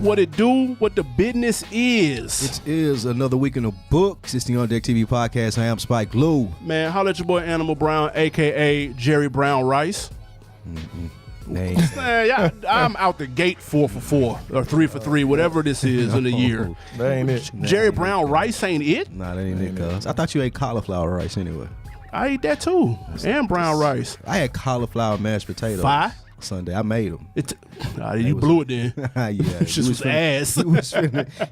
What it do? What the business is? It is another week in the books. It's the Ondecktv podcast. I am Spike Lou. Man, holla at your boy Animal Brown, a.k.a. Jerry Brown Rice. Name. I'm out the gate 4 for 4 or 3 for 3, whatever this is in a year. That ain't it. Jerry Brown Rice ain't it? Nah, that ain't it, cuz. I thought you ate cauliflower rice anyway. I ate that too. And brown rice. I had cauliflower mashed potatoes. Fire? Sunday. I made them. You blew it then. Yeah. Just was ass.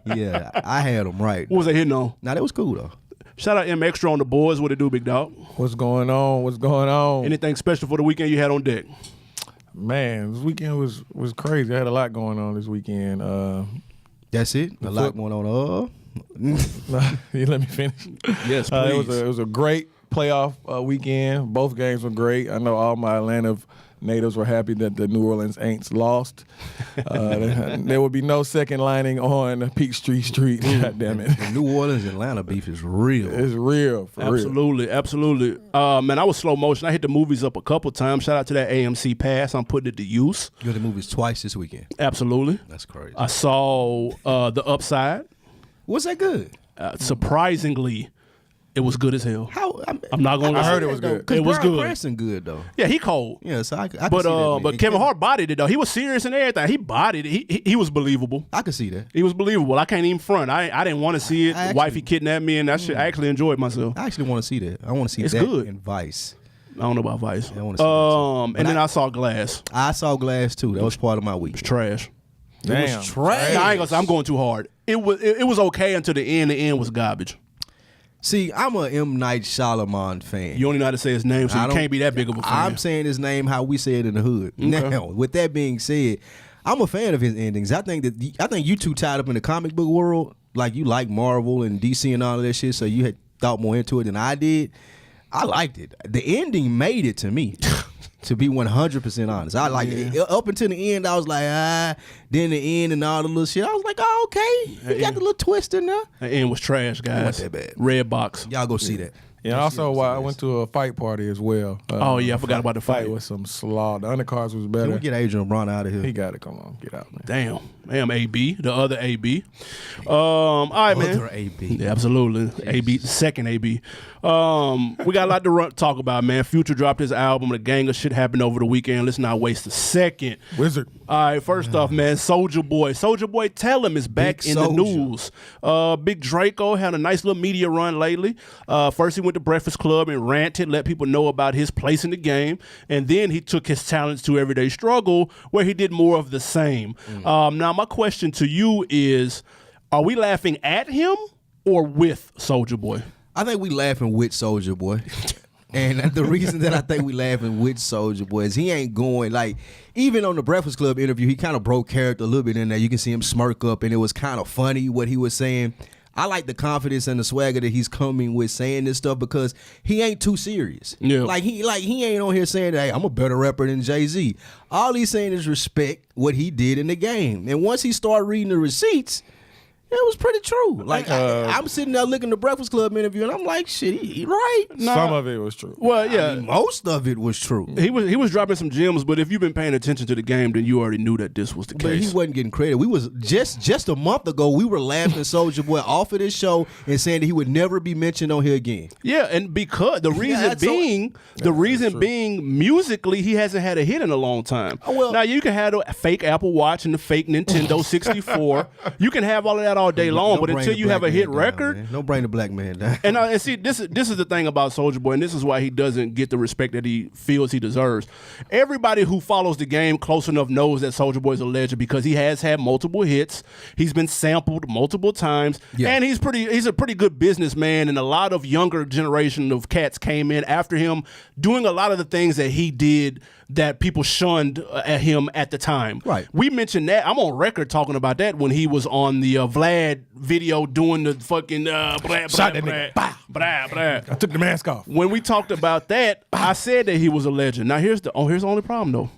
Yeah, I had them right. What was I hitting on? Nah, that was cool though. Shout out M Extra on the boards. What it do, big dog? What's going on? What's going on? Anything special for the weekend you had on deck? Man, this weekend was crazy. I had a lot going on this weekend. That's it? A lot going on. You let me finish. Yes, please. It was a great playoff weekend. Both games were great. I know all my Atlanta natives were happy that the New Orleans Aints lost. There will be no second lining on Peachtree Street. God damn it. The New Orleans Atlanta beef is real. It's real. Absolutely. Man, I was slow motion. I hit the movies up a couple times. Shout out to that AMC pass. I'm putting it to use. You had the movies twice this weekend. Absolutely. That's crazy. I saw The Upside. Was that good? Surprisingly, it was good as hell. I'm not gonna. I heard it was good. It was good. Cranston good though. Yeah, he cold. Yeah, so I can see But that, but Kevin Hart bodied it though. He was serious and everything. He bodied it. He was believable. I can see that. He was believable. I can't even front. I didn't want to see it. I Wifey kidnapped me and that shit. I actually enjoyed myself. I actually want to see that. I want to see It's that good. in Vice. I don't know about Vice. I wanna see that too. And then I saw Glass. I saw Glass too. That was part of my week. It's trash. Damn. It was trash. I ain't gonna say I'm going too hard. It was okay until the end. The end was garbage. See, I'm a M. Night Shyamalan fan. You only know how to say his name, so you can't be that big of a fan. I'm saying his name how we say it in the hood. Okay. Now, with that being said, I'm a fan of his endings. I think you too tied up in the comic book world. Like you like Marvel and DC and all of that shit, so you had thought more into it than I did. I liked it. The ending made it to me. To be 100% honest, I like it. Up until the end, I was like, Then the end and all the little shit, I was like, oh, okay. You got the little twist in there. The end was trash, guys. It wasn't that bad. Red box. Y'all go see that. Yeah, also I went to a fight party as well. I forgot about the fight. Fight with some slaw. The undercards was Can better. we get Adrian Brown out of here? He got to come on, get out, man. Damn, AB, the other AB. All right, man. Other AB. Yeah, absolutely. AB, the second AB. We got a lot to talk about, man. Future dropped his album. A gang of shit happened over the weekend. Let's not waste a second. Wizrd. All right, first off, man, Soulja Boy. Soulja Boy, tell him is back Big in Soulja. the news. Big Draco had a nice little media run lately. First, he went to Breakfast Club and ranted, let people know about his place in the game. And then he took his talents to Everyday Struggle, where he did more of the same. Now, my question to you is, are we laughing at him or with Soulja Boy? I think we laughing with Soulja Boy. And the reason that I think we laughing with Soulja Boy is he ain't going, like, even on the Breakfast Club interview, he kind of broke character a little bit in there. You can see him smirk up, and it was kind of funny what he was saying. I like the confidence and the swagger that he's coming with saying this stuff because he ain't too serious. Yeah. Like he ain't on here saying that, hey, I'm a better rapper than Jay-Z. All he's saying is respect what he did in the game. And once he started reading the receipts, it was pretty true. Like I'm sitting there looking at the Breakfast Club interview, and I'm like, shit, he right? Some of it was true. Well, yeah. I mean, most of it was true. He was dropping some gems, but if you've been paying attention to the game, then you already knew that this was the But case. he wasn't getting credit. We was just a month ago, we were laughing Soulja Boy off of this show and saying that he would never be mentioned on here again. Yeah, and because the reason being musically he hasn't had a hit in a long time. Well, now you can have a fake Apple Watch and the fake Nintendo 64. You can have all of that all day long, but until you have a hit record, don't bring the black man down. and see, this is the thing about Soulja Boy, and this is why he doesn't get the respect that he feels he deserves. Everybody who follows the game close enough knows that Soulja Boy is a legend because he has had multiple hits. He's been sampled multiple times, and he's a pretty good businessman. And a lot of younger generation of cats came in after him, doing a lot of the things that he did that people shunned at him at the time. Right. We mentioned that. I'm on record talking about that when he was on the Vlad video doing the fucking Shot that nigga. Bah. I took the mask off. When we talked about that, I said that he was a legend. Now here's the only problem though.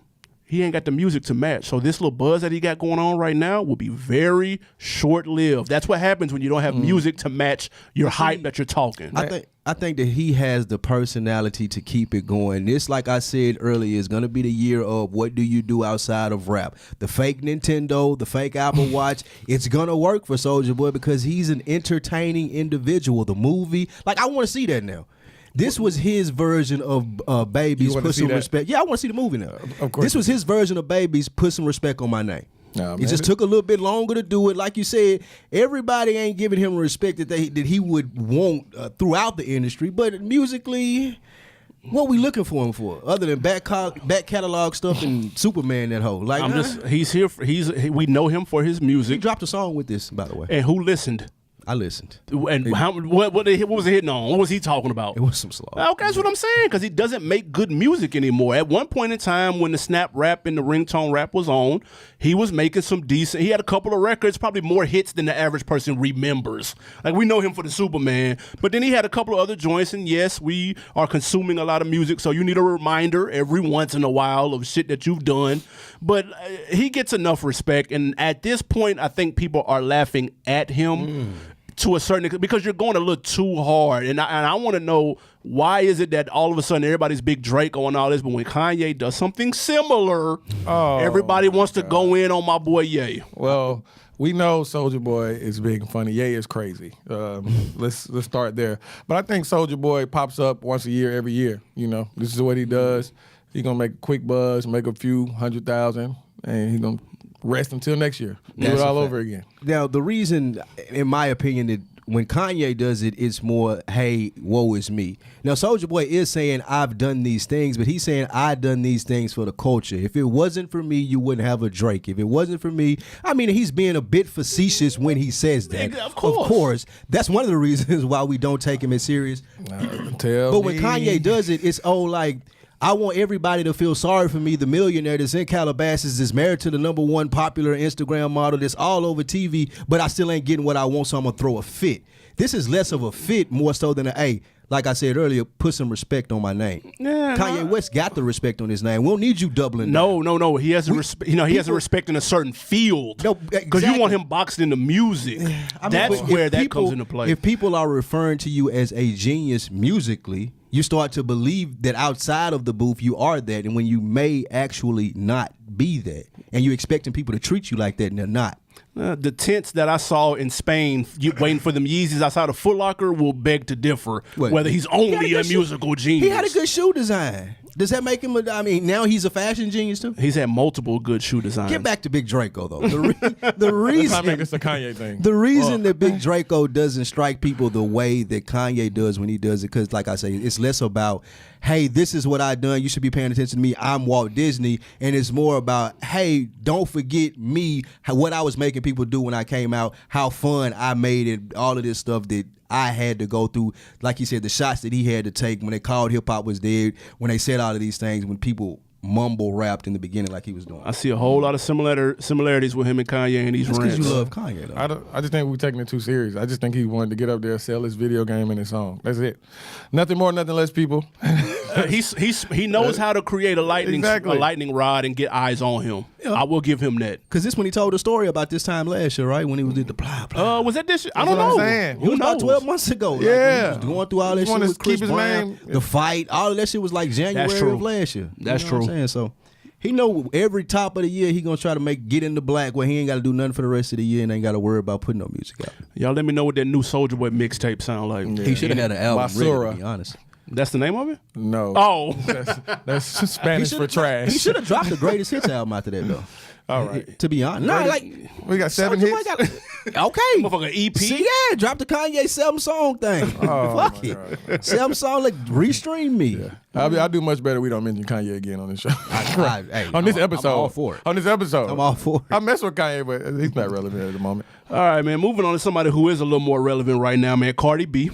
He ain't got the music to match. So this little buzz that he got going on right now will be very short-lived. That's what happens when you don't have music to match your hype that you're talking. I that he has the personality to keep it going. This, like I said earlier, is gonna be the year of what do you do outside of rap. The fake Nintendo, the fake Apple Watch, it's gonna work for Soulja Boy because he's an entertaining individual. The movie, like I want to see that now. This was his version of Babies Put Some Respect. Yeah, I want to see the movie now. Of course. This was his version of Babies Put Some Respect on My Name. Nah, it just took a little bit longer to do it. Like you said, everybody ain't giving him respect that he would want throughout the industry. But musically, what we looking for him for? Other than back catalog stuff and Superman that whole. Like he's here. We know him for his music. He dropped a song with this, by the way. And who listened? I listened. And what was it hitting on? What was he talking about? It was some slow. Okay, that's what I'm saying, because he doesn't make good music anymore. At one point in time, when the snap rap and the ringtone rap was on, he was making some decent. He had a couple of records, probably more hits than the average person remembers. Like, we know him for the Superman, but then he had a couple of other joints, and yes, we are consuming a lot of music, so you need a reminder every once in a while of shit that you've done. But he gets enough respect, and at this point, I think people are laughing at him. To a certain extent, because you're going a little too hard, and I want to know, why is it that all of a sudden everybody's big Drake on all this, but when Kanye does something similar, everybody wants to go in on my boy Ye? Well, we know Soulja Boy is big and funny. Ye is crazy. Let's start there. But I think Soulja Boy pops up once a year, every year. You know, this is what he does. He's gonna make a quick buzz, make a few 100,000, and he's gonna rest until next year. Do it all over again. Now, the reason, in my opinion, that when Kanye does it, it's more, hey, woe is me. Now, Soulja Boy is saying, I've done these things, but he's saying, I've done these things for the culture. If it wasn't for me, you wouldn't have a Drake. If it wasn't for me, I mean, he's being a bit facetious when he says that. Of course. Of course. That's one of the reasons why we don't take him as serious. But when Kanye does it, it's like, I want everybody to feel sorry for me, the millionaire that's in Calabasas, is married to the #1 popular Instagram model that's all over TV, but I still ain't getting what I want, so I'm going to throw a fit. This is less of a fit, more so than like I said earlier, put some respect on my name. Yeah, Kanye West got the respect on his name. We don't need you doubling down. No. He has he has a respect in a certain field. No, because you want him boxed into music. That's where that comes into play. If people are referring to you as a genius musically, you start to believe that outside of the booth you are that, and when you may actually not be that, and you're expecting people to treat you like that, and they're not. The tents that I saw in Spain waiting for them Yeezys outside of Foot Locker will beg to differ whether he's only a musical genius. He had a good shoe design. Does that make him now he's a fashion genius too? He's had multiple good shoe designs. Get back to Big Draco though. The reason let's not make this a Kanye thing. The reason that Big Draco doesn't strike people the way that Kanye does when he does it, because like I say, it's less about, hey, this is what I done, you should be paying attention to me, I'm Walt Disney, and it's more about, hey, don't forget me, what I was making people do when I came out, how fun I made it, all of this stuff that I had to go through, like he said, the shots that he had to take when they called hip hop was dead, when they said all of these things, when people mumble rapped in the beginning like he was doing. I see a whole lot of similarities with him and Kanye and these rants. Because you love Kanye though. I just think we're taking it too serious. I just think he wanted to get up there, sell his video game and his song. That's it. Nothing more, nothing less, people. He knows how to create a lightning rod and get eyes on him. Yeah. I will give him that. Because this when he told the story about this time last year, right? When he was at the blah. Was that this year? I don't know. It was about 12 months ago. Yeah. Like, he was going through all that shit with Chris Brown. The fight, all of that shit was like January of last year. That's true. So he know every top of the year he gonna try to get into black where he ain't got to do nothing for the rest of the year and ain't got to worry about putting no music out. Y'all let me know what that new Soulja Boy mixtape sound like. Yeah. He should have had an album ready, to be honest. That's the name of it? No. Oh. That's Spanish for trash. He should have dropped the greatest hits album after that though. All right. To be honest. No, we got 7 hits. Okay. Motherfucker EP. See, yeah, drop the Kanye 7-song thing. Fuck it. 7-song, restream me. Yeah. I'll do much better. We don't mention Kanye again on this show. On this episode. I'm all for it. On this episode. I'm all for it. I mess with Kanye, but he's not relevant at the moment. All right, man. Moving on to somebody who is a little more relevant right now, man. Cardi B.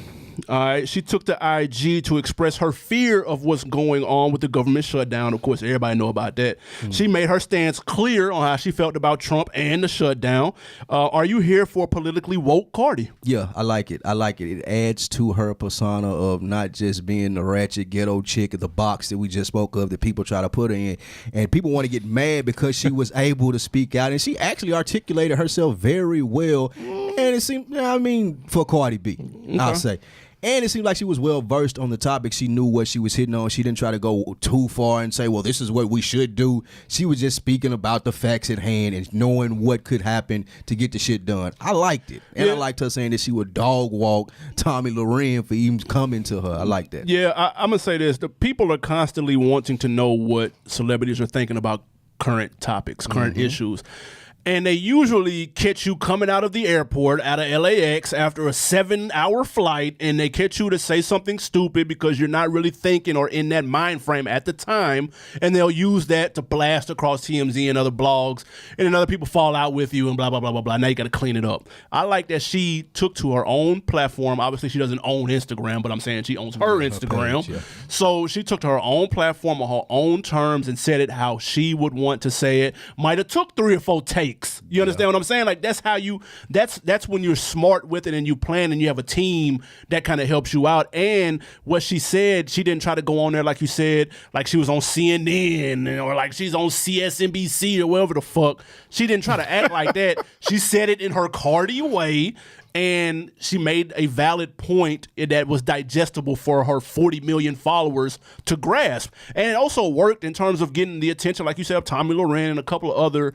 She took to IG to express her fear of what's going on with the government shutdown. Of course, everybody know about that. She made her stance clear on how she felt about Trump and the shutdown. Are you here for politically woke Cardi? Yeah, I like it. It adds to her persona of not just being the ratchet ghetto chick at the box that we just spoke of that people try to put her in. And people want to get mad because she was able to speak out. And she actually articulated herself very well. And it seemed, for Cardi B, I'll say. And it seemed like she was well versed on the topic. She knew what she was hitting on. She didn't try to go too far and say, well, this is what we should do. She was just speaking about the facts at hand and knowing what could happen to get the shit done. I liked it. And I liked her saying that she would dog walk Tommy Loren for even coming to her. I like that. Yeah, I'm going to say this. The people are constantly wanting to know what celebrities are thinking about current topics, current issues. And they usually catch you coming out of the airport, out of LAX, after a 7-hour flight, and they catch you to say something stupid because you're not really thinking or in that mind frame at the time, and they'll use that to blast across TMZ and other blogs, and then other people fall out with you and blah, blah, blah, blah, blah. Now you got to clean it up. I like that she took to her own platform. Obviously, she doesn't own Instagram, but I'm saying she owns her Instagram. Page, So she took to her own platform on her own terms and said it how she would want to say it. Might have took 3 or 4 takes. You understand what I'm saying? Like that's how you. That's when you're smart with it and you plan and you have a team that kind of helps you out. And what she said, she didn't try to go on there like you said, like she was on CNN or like she's on CSNBC or whatever the fuck. She didn't try to act like that. She said it in her Cardi way. And she made a valid point that was digestible for her 40 million followers to grasp. And it also worked in terms of getting the attention, like you said, of Tommy Loren and a couple of other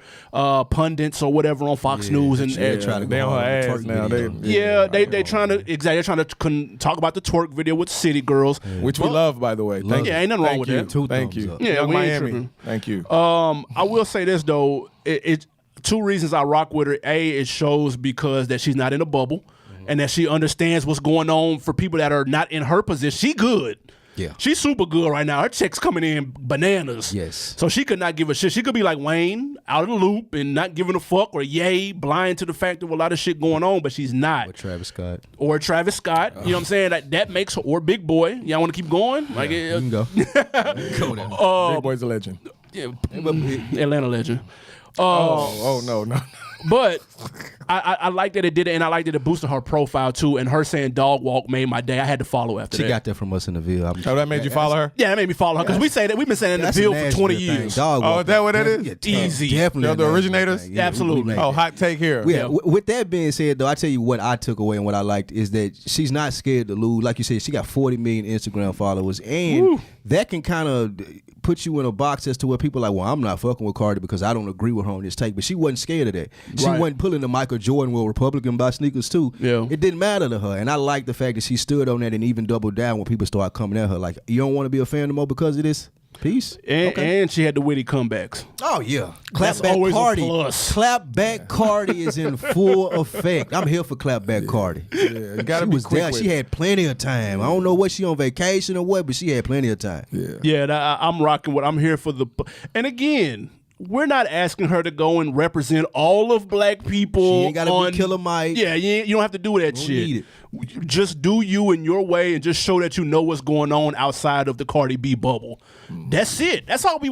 pundits or whatever on Fox News. And they try to go on her ass now. They're trying to talk about the twerk video with City Girls. Which we love, by the way. Thank you. Ain't nothing wrong with that. Thank you. Yeah, we ain't Miami. tripping. Thank you. I will say this, though. It's 2 reasons I rock with her. A, it shows because that she's not in a bubble and that she understands what's going on for people that are not in her position. She good. Yeah. She's super good right now. Her check's coming in bananas. Yes. So she could not give a shit. She could be like Wayne, out of the loop and not giving a fuck, or blind to the fact of a lot of shit going on, but she's not. Or Travis Scott. You know what I'm saying? That makes her, or Big Boy. Y'all want to keep going? Like, you can go. Go down. Big Boy's a legend. Yeah, Atlanta legend. No. But I like that it did it, and I like that it boosted her profile too. And her saying "dog walk" made my day. I had to follow after that. She got that from us in the Ville. Oh, that made you follow her? Yeah, that made me follow her because we say that we've been saying in the Ville for 20 years. Dog walk, is that what that is? Yeah, Easy. Definitely. The originators? Yeah, Absolutely. Oh, hot take here. Yeah. With that being said, though, I tell you what I took away and what I liked is that she's not scared to lose. Like you said, she got 40 million Instagram followers, and that can kind of put you in a box as to where people are like, well, I'm not fucking with Cardi because I don't agree with her on this take. But she wasn't scared of that. She wasn't pulling the Michael Jordan, well, Republican buy sneakers too. Yeah. It didn't matter to her. And I like the fact that she stood on that and even doubled down when people started coming at her. Like, you don't want to be a fan no more because of this? Peace. And she had the witty comebacks. Oh, yeah. That's Clapback always Cardi. a plus. Clapback Cardi is in full effect. I'm here for Clapback Cardi. Yeah, gotta She be was quick there. with She it. had plenty of time. I don't know what she on vacation or what, but she had plenty of time. Yeah, I'm rocking what I'm here for and again, we're not asking her to go and represent all of black people. She ain't gotta be Killer Mike. Yeah, you don't have to do that Don't shit. need it. Just do you in your way and just show that you know what's going on outside of the Cardi B bubble. That's it. That's all we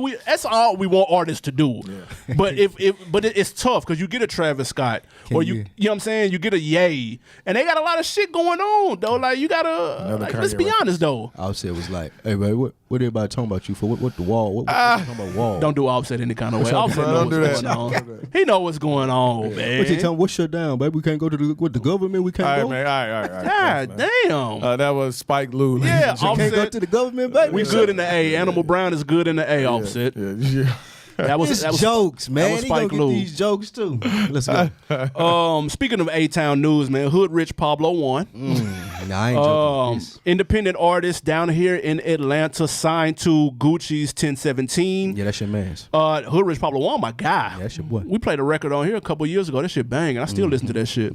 want artists to do. Yeah. But it's tough because you get a Travis Scott or you know what I'm saying, you get a Ye, and they got a lot of shit going on though. Like you gotta let's be honest though. Offset was like, hey man, what everybody talking about you for? What the wall? What talking about wall? Don't do Offset any kind of way. Offset knows what's going on. He know what's going on, man. What you telling? What's shut down, baby? We can't go to the government. We can't go. Man, all right. God damn. That was Spike Lee. Yeah, Can't go Offset. to the government, baby. We good in the A. Animal Brown is good in the A. Offset. Yeah. That was jokes, man. That was He gonna Spike get Lee. these jokes too. Let's go. Speaking of A-Town news, man, Hood Rich Pablo won. Nah, I ain't joking. with this. Independent artist down here in Atlanta signed to Gucci's 1017. Yeah, that's your man's. Hood Rich Pablo won, my guy. Yeah, that's your boy. We played a record on here a couple years ago. That shit bang, and I still listen to that shit.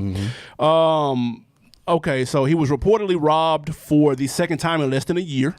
Okay, so he was reportedly robbed for the second time in less than a year.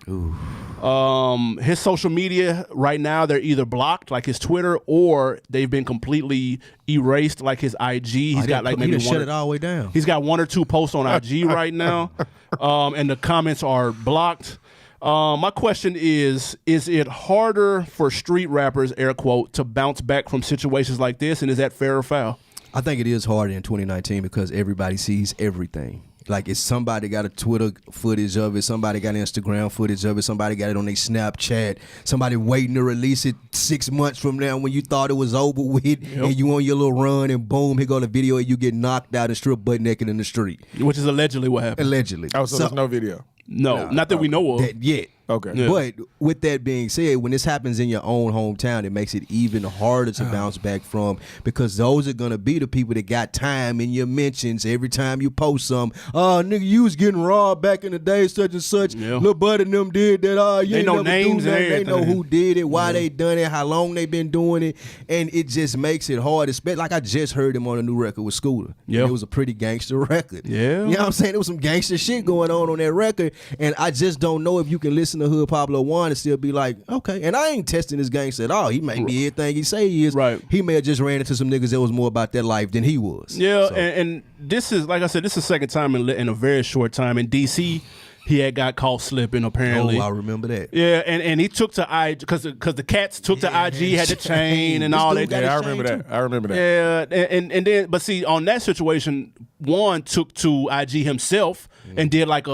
His social media right now, they're either blocked, like his Twitter, or they've been completely erased, like his IG. He's got like maybe shut it all the way down. He's got 1 or 2 posts on IG right now, and the comments are blocked. My question is it harder for street rappers, air quote, to bounce back from situations like this, and is that fair or foul? I think it is harder in 2019 because everybody sees everything. Like, if somebody got a Twitter footage of it, somebody got Instagram footage of it, somebody got it on their Snapchat, somebody waiting to release it 6 months from now when you thought it was over with, and you on your little run, and boom, here go the video, and you get knocked out and stripped butt naked in the street. Which is allegedly what happened. Allegedly. Oh, so there's no video? No, not that we know of. That yet. Okay. Yeah. But with that being said, when this happens in your own hometown, it makes it even harder to bounce back from, because those are gonna be the people that got time in your mentions every time you post something. Oh, nigga, you was getting robbed back in the day, such and such. Yeah. Lil Bud and them did that. Oh, you They ain't know never names do and nothing. They know everything. who did it, why they done it, how long they been doing it, and it just makes it hard. Especially like I just heard him on a new record with Scooter. Yeah. It was a pretty gangster record. Yeah. You know what I'm saying? There was some gangster shit going on that record, and I just don't know if you can listen to Hood Pablo 1 and still be like, okay. And I ain't testing this gangster at all. He may be everything he say he is. Right. He may have just ran into some niggas that was more about that life than he was. Yeah, So, and this is, like I said, this is the second time in a very short time. In D.C., he had got caught slipping, apparently. I remember that. Yeah, and he took to IG, because the cats took to IG, had the chain and This all dude that. got Yeah, I his remember chain, that. I remember that. Yeah, and then, but see, on that situation, Juan took to IG himself and did like a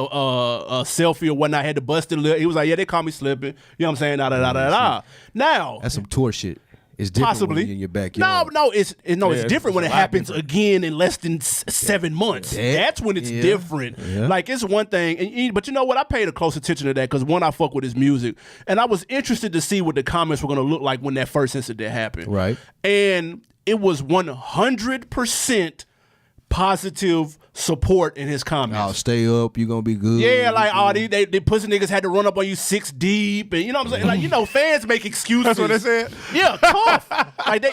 selfie or whatnot, had to bust it. He was like, yeah, they call me slipping. You know what I'm saying? Da, da, da, da, da. Now, That's some tour shit. It's different possibly when you're in your backyard. No, it's it's different when a it lot happens different. again in less than 7 months. That's when it's different. Yeah. Like, it's one thing, but you know what? I paid a close attention to that because one, I fuck with his music, and I was interested to see what the comments were going to look like when that first incident happened. Right. And it was 100% positive support in his comments. I'll stay up. You're gonna be good. Yeah, like, oh, they pussy niggas had to run up on you 6 deep, and you know what I'm saying? Like, you know, fans make excuses. That's what they said? Yeah, tough. Like, they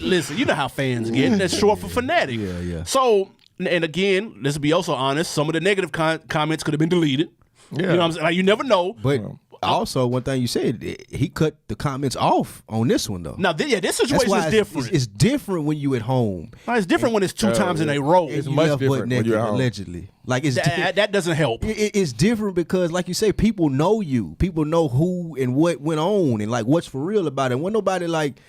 listen. You know how fans get. That's short for fanatic. Yeah. So, and again, let's be also honest, some of the negative comments could have been deleted. Yeah. You know what I'm saying? Like, you never know. But also, one thing you said, he cut the comments off on this one though. Now, this That's situation why is different. It's different when you at home. It's different when it's 2 times in a row. It's You much left different butt when naked, you're at home. allegedly. Like, it's That doesn't help. It's different because, like you say, people know you. People know who and what went on and like what's for real about it. When nobody like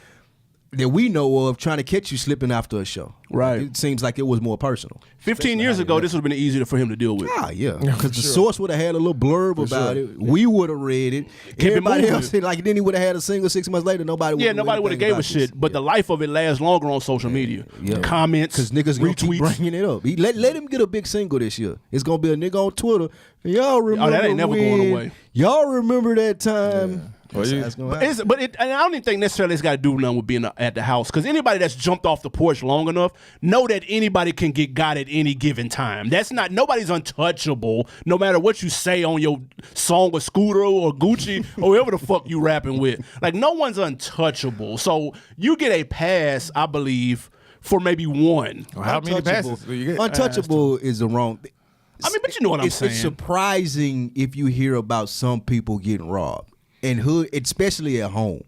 that we know of trying to catch you slipping after a show. Right. It seems like it was more personal. 15 years ago, this would have been easier for him to deal with. Ah, yeah. Because the source would have had a little blurb about sure. it. We would have read it. it Everybody moving. else, like, then he would have had a single 6 months later. Nobody would Nobody would have gave a shit. But the life of it lasts longer on social media. Yeah. Comments, Because niggas gonna keep retweets. bringing it up. Let him get a big single this year. It's gonna be a nigga on Twitter. Y'all remember that ain't never going when- away. Y'all remember that time? Well, you- That's gonna happen. And I don't even think necessarily it's got to do nothing with being at the house, because anybody that's jumped off the porch long enough know that anybody can get got at any given time. Nobody's untouchable, no matter what you say on your song with Scooter or Gucci or whoever the fuck you rapping with. Like, no one's untouchable. So you get a pass, I believe, for maybe one. How many passes do you get? Untouchable is the wrong. I mean, but you know what I'm saying. It's surprising if you hear about some people getting robbed and hood, especially at home.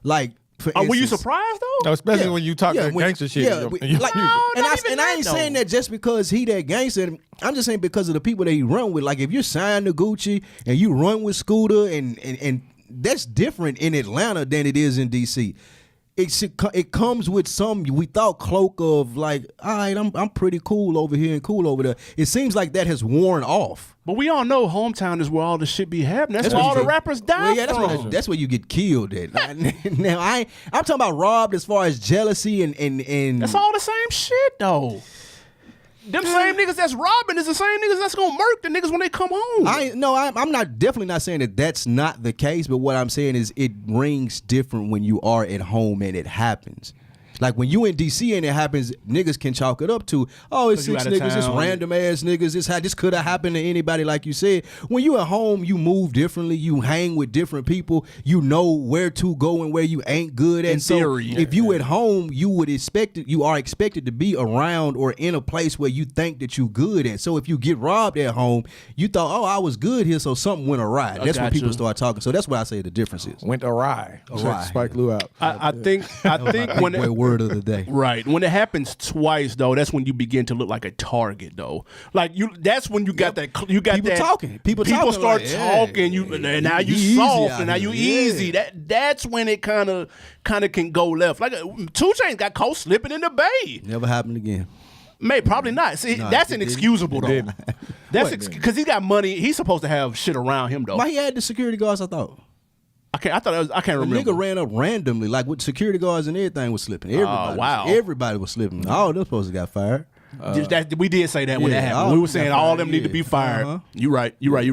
Like, for Were you instance- surprised though? No, especially when you talk that when- gangster shit. yeah, in we- your like- music. and not I, even and I that, ain't though. saying that just because he that gangster. I'm just saying because of the people that he run with. Like, if you're signed to Gucci and you run with Scooter, and that's different in Atlanta than it is in DC. It comes with some we thought cloak of like, all right, I'm pretty cool over here and cool over there. It seems like that has worn off. But we all know hometown is where all the shit be happening. That's That's where what all you the say. rappers die Well, yeah, from. that's where you get killed at. Now I'm talking about robbed as far as jealousy and That's all the same shit though. Them same niggas that's robbing is the same niggas that's gonna murk the niggas when they come home. I'm not definitely not saying that that's not the case, but what I'm saying is it rings different when you are at home and it happens. Like, when you in DC and it happens, niggas can chalk it up to, oh, it's 'Cause you six out of niggas, it's town. random ass niggas, this could have happened to anybody, like you said. When you at home, you move differently, you hang with different people, you know where to go and where you ain't good at. In So theory. if you at home, you are expected to be around or in a place where you think that you good at. So if you get robbed at home, you thought, oh, I was good here, so something went awry. That's when got people you. start talking. So that's why I say the difference is. Went awry. Awry. Spike Lou out. I think when Big boy word of the day. Right. When it happens twice, though, that's when you begin to look like a target, though. Like, that's when you got that. You got People that. talking. People talking start like, yeah, talking. And now you easy soft, out and now you here. easy. That's when it kind of can go left. Like, 2 Chainz got caught slipping in the bay. Never happened again. Probably not. See, No, that's it didn't. inexcusable though. didn't. That's because he got money. He's supposed to have shit around him though. Why he had the security guards? I thought. I can't The remember. nigga ran up randomly, like with security guards and everything was slipping. Everybody, wow. everybody was slipping. All of them supposed to got fired. We did say that when that happened. all We were got saying all of them fired, need to be yeah. fired. Uh-huh. You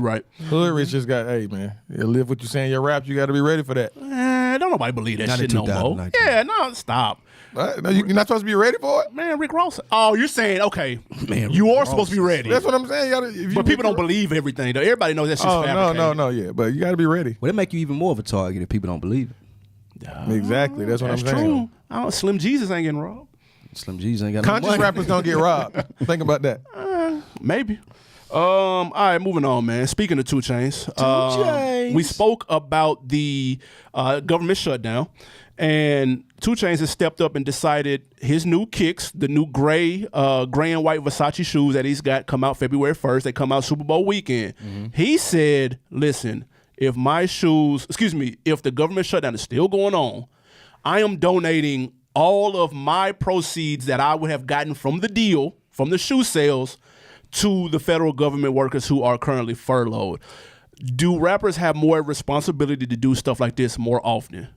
right. Hood Rich just got, hey man, you live what you say in your raps. You got to be ready for that. Don't nobody believe that Not shit in no more. 2019. Yeah, no, stop. No, you're not supposed to be ready for it. Man, Rick Ross. Oh, you're saying, okay, Man, you Rick are Ross supposed to be ready. That's what I'm saying. You gotta, if you But people really- don't believe everything, though. Everybody knows that shit's Oh fabricated. no, yeah, but you got to be ready. Well, that make you even more of a target if people don't believe it. Exactly. That's what That's I'm saying. true. Slim Jesus ain't getting robbed. Slim G's ain't got no Conscious money. rappers don't get robbed. Think about that. Maybe. All right, moving on, man. Speaking of 2 Chainz, Chainz. we spoke about the government shutdown, and 2 Chainz has stepped up and decided his new kicks, the new gray and white Versace shoes that he's got, come out February 1st. They come out Super Bowl weekend. He said, "Listen, if the government shutdown is still going on, I am donating all of my proceeds that I would have gotten from the deal, from the shoe sales, to the federal government workers who are currently furloughed." Do rappers have more responsibility to do stuff like this more often?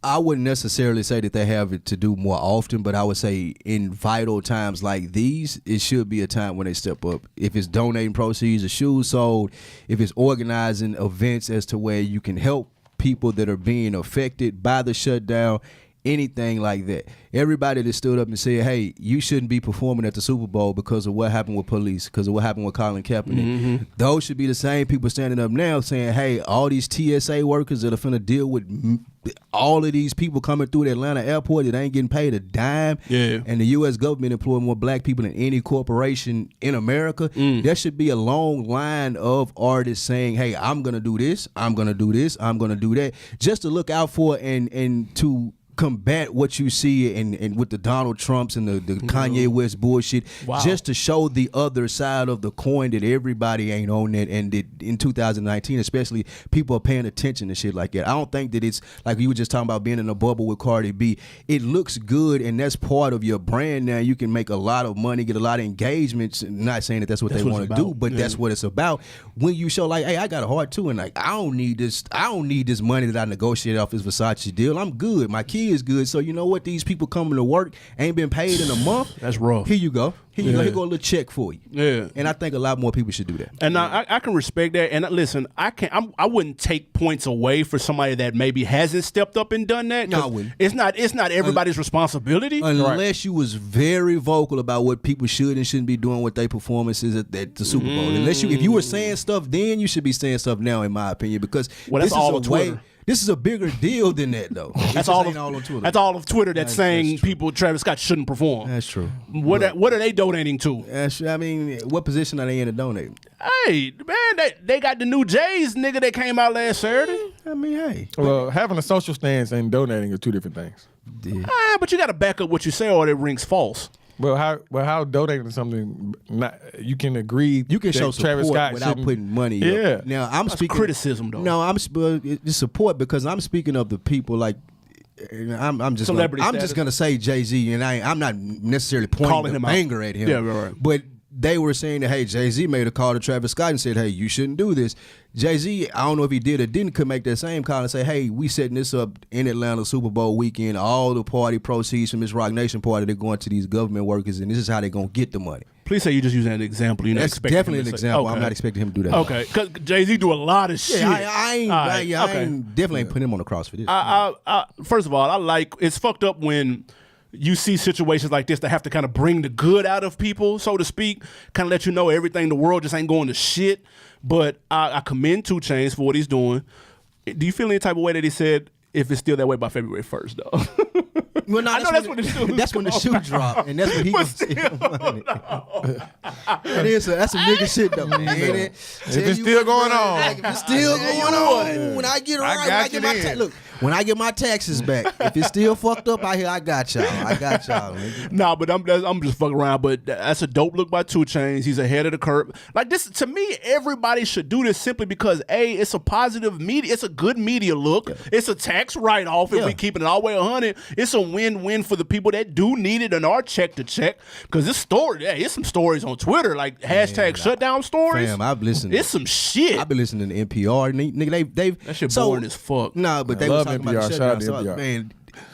I wouldn't necessarily say that they have it to do more often, but I would say in vital times like these, it should be a time when they step up. If it's donating proceeds of shoes sold, if it's organizing events as to where you can help people that are being affected by the shutdown, anything like that. Everybody that stood up and said, hey, you shouldn't be performing at the Super Bowl because of what happened with police, because of what happened with Colin Kaepernick. Those should be the same people standing up now saying, hey, all these TSA workers that are finna deal with all of these people coming through the Atlanta airport that ain't getting paid a dime, and the U.S. government employ more black people than any corporation in America, there should be a long line of artists saying, hey, I'm going to do this, I'm going to do this, I'm going to do that, just to look out for and to combat what you see and with the Donald Trumps and the Kanye West bullshit, just to show the other side of the coin that everybody ain't on that, and that in 2019 especially people are paying attention to shit like that. I don't think that it's like you were just talking about being in a bubble with Cardi B. It looks good and that's part of your brand now. You can make a lot of money, get a lot of engagements. Not saying that that's what they want to do, but that's what it's about. When you show like, hey, I got a heart too, and like I don't need this money that I negotiated off this Versace deal. I'm good. My kid is good. So you know what? These people coming to work ain't been paid in a month. That's rough. Here you go. Here you go. Here go a little check for you. Yeah. And I think a lot more people should do that. And I can respect that. And listen, I wouldn't take points away for somebody that maybe hasn't stepped up and done that. No, I wouldn't. It's not everybody's responsibility. Unless you was very vocal about what people should and shouldn't be doing with their performances at the Super Bowl. Unless if you were saying stuff then, you should be saying stuff now, in my opinion, because that's all on Twitter. This is a bigger deal than that, though. That's all on Twitter. That's all of Twitter that's saying people Travis Scott shouldn't perform. That's true. What are they donating to? I mean, what position are they in to donate? Hey, man, they got the new Jays nigga that came out last Saturday. I mean, hey. Well, having a social stance and donating are two different things. Yeah. But you got to back up what you say, or it rings false. Well, how donating to something you can agree. You can that show Travis support Scott without shouldn't- putting money. Yeah. Up. Now I'm That's speaking criticism, though. No, it's support because I'm speaking of the people like. I'm just Celebrity I'm just gonna say Jay-Z, and I'm not necessarily pointing Calling the him out. finger at him. Yeah, right. But they were saying that, hey, Jay-Z made a call to Travis Scott and said, hey, you shouldn't do this. Jay-Z, I don't know if he did or didn't, could make that same call and say, hey, we setting this up in Atlanta Super Bowl weekend. All the party proceeds from this Rock Nation party, they're going to these government workers, and this is how they're going to get the money. Please say you just using an example. You're not That's expecting definitely him an to say- example. Okay. I'm not expecting him to do that. Okay, because Jay-Z do a lot of shit. Yeah, I Okay. ain't definitely ain't putting him on the cross for this. First of all, it's fucked up when you see situations like this that have to kind of bring the good out of people, so to speak, kind of let you know everything in the world just ain't going to shit. But I commend 2 Chainz for what he's doing. Do you feel any type of way that he said if it's still that way by February 1st, though? Well, no, I know that's when the shoe That's when the shoe drop, and that's when he But gonna see money. That's some nigga shit though. If it's still going on. If it's still going on, when I get I right, got when I get you my then. look, When I get my taxes back, if it's still fucked up out here, I got y'all. Nigga. Nah, but I'm just fucking around. But that's a dope look by 2 Chainz. He's ahead of the curve. Like this, to me, everybody should do this simply because it's a positive media. It's a good media look. Yeah. It's a tax write-off if we keeping it all the way 100. It's a win-win for the people that do need it and are check to check. Because this story, it's some stories on Twitter like hashtag shutdown stories. Fam, I've listened. It's some shit. I've been listening to NPR. Nigga, they've that shit boring as fuck. Nah, but they were talking about the shutdown. So, man,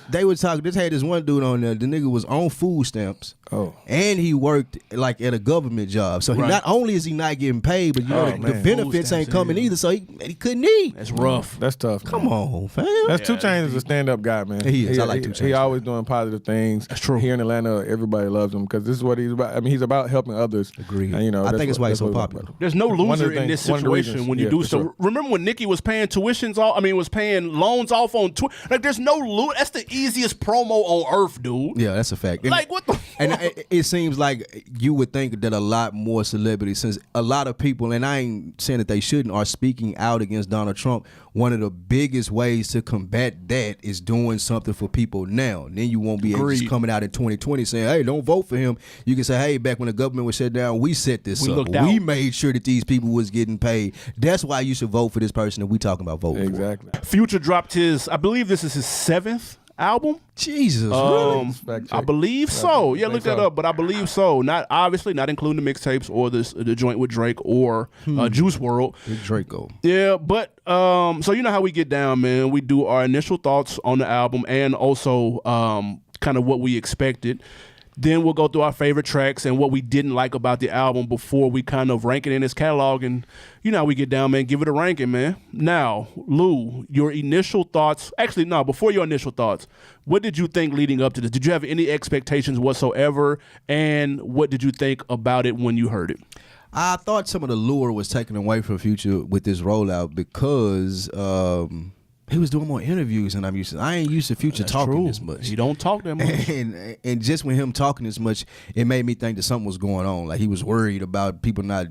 they were talking. This had this one dude on there. The nigga was on food stamps. Oh. And he worked like at a government job. So he not only is he not getting paid, but the benefits ain't coming either. So he couldn't eat. That's rough. That's tough. Come on, fam. That's 2 Chainz is a stand-up guy, man. He is. I like 2 Chainz. He always doing positive things. That's true. Here in Atlanta, everybody loves him because this is what he's about. I mean, he's about helping others. Agreed. And, I think it's why he's so popular. There's no loser in this situation when you do so. Sure. Remember when Nicki was paying was paying loans off on Twitter? Like, there's no loot. That's the easiest promo on earth, dude. Yeah, that's a fact. And, like, what the fuck? And it seems like you would think that a lot more celebrities, since a lot of people, and I ain't saying that they shouldn't, are speaking out against Donald Trump. One of the biggest ways to combat that is doing something for people now. And then you won't be just coming out in 2020 saying, hey, don't vote for him. You can say, hey, back when the government was shut down, we set this up. We made sure that these people was getting paid. That's why you should vote for this person that we talking about voting for. Exactly. Future dropped I believe this is his 7th album. Jesus, really? I believe so. Yeah, look that up, but I believe so. Not including the mixtapes or the joint with Drake or Juice WRLD. Draco. Yeah, but so you know how we get down, man. We do our initial thoughts on the album and also kind of what we expected. Then we'll go through our favorite tracks and what we didn't like about the album before we kind of rank it in its catalog. And you know how we get down, man. Give it a ranking, man. Now, Lou, your initial thoughts. Actually, no, before your initial thoughts, what did you think leading up to this? Did you have any expectations whatsoever? And what did you think about it when you heard it? I thought some of the lure was taken away from Future with this rollout because he was doing more interviews than I'm used to. I ain't used to Future talking this much. He don't talk that much. And just with him talking this much, it made me think that something was going on. Like he was worried about people not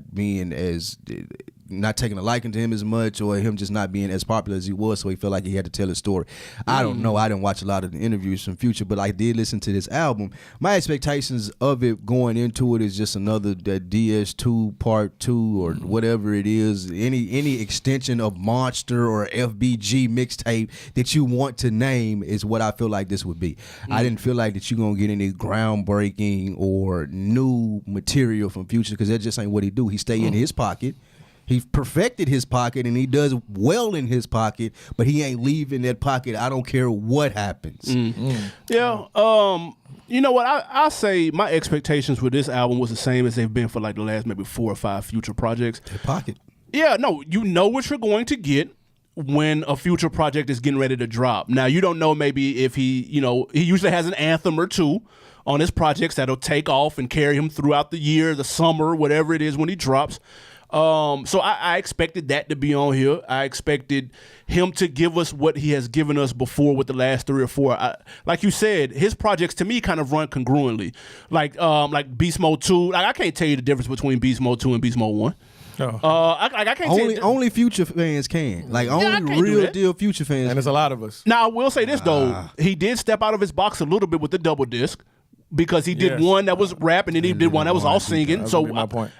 taking a liking to him as much, or him just not being as popular as he was, so he felt like he had to tell his story. I don't know. I didn't watch a lot of the interviews from Future, but I did listen to this album. My expectations of it going into it is just another DS2 Part 2 or whatever it is, any extension of Monster or FBG mixtape that you want to name is what I feel like this would be. I didn't feel like that you're going to get any groundbreaking or new material from Future because that just ain't what he do. He stay in his pocket. He perfected his pocket, and he does well in his pocket, but he ain't leaving that pocket. I don't care what happens. Yeah. You know what? I say my expectations with this album was the same as they've been for like the last maybe 4 or 5 Future projects. Their pocket. Yeah, no, you know what you're going to get when a Future project is getting ready to drop. Now, you don't know maybe if he usually has an anthem or two on his projects that'll take off and carry him throughout the year, the summer, whatever it is when he drops. So I expected that to be on here. I expected him to give us what he has given us before with the last 3 or 4. Like you said, his projects to me kind of run congruently. Like Beast Mode 2. Like I can't tell you the difference between Beast Mode 2 and Beast Mode 1. I can't only Future fans can. Like only real deal Future fans. And there's a lot of us. Now I will say this though, he did step out of his box a little bit with the double disc. Because he did one that was rap and then he did one that was all singing. So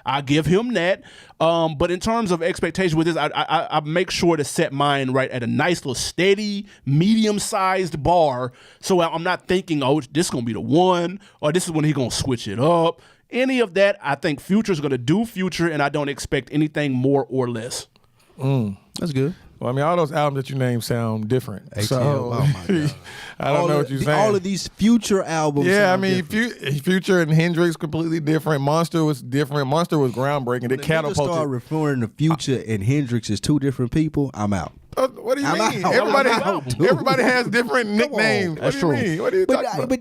I give him that. But in terms of expectation with this, I make sure to set mine right at a nice little steady, medium-sized bar. So I'm not thinking, oh, this is going to be the one or this is when he's going to switch it up. Any of that, I think Future's going to do Future and I don't expect anything more or less. That's good. Well, I mean, all those albums that you named sound different. ATL, so oh my God. I don't know what you're saying. All of these Future albums. Yeah, I mean, Future and Hendrix completely different. Monster was different. Monster was groundbreaking. It catapulted. Start referring to Future and Hendrix as two different people. I'm out. What do you mean? Everybody has different nicknames. That's true. What do you talking about? But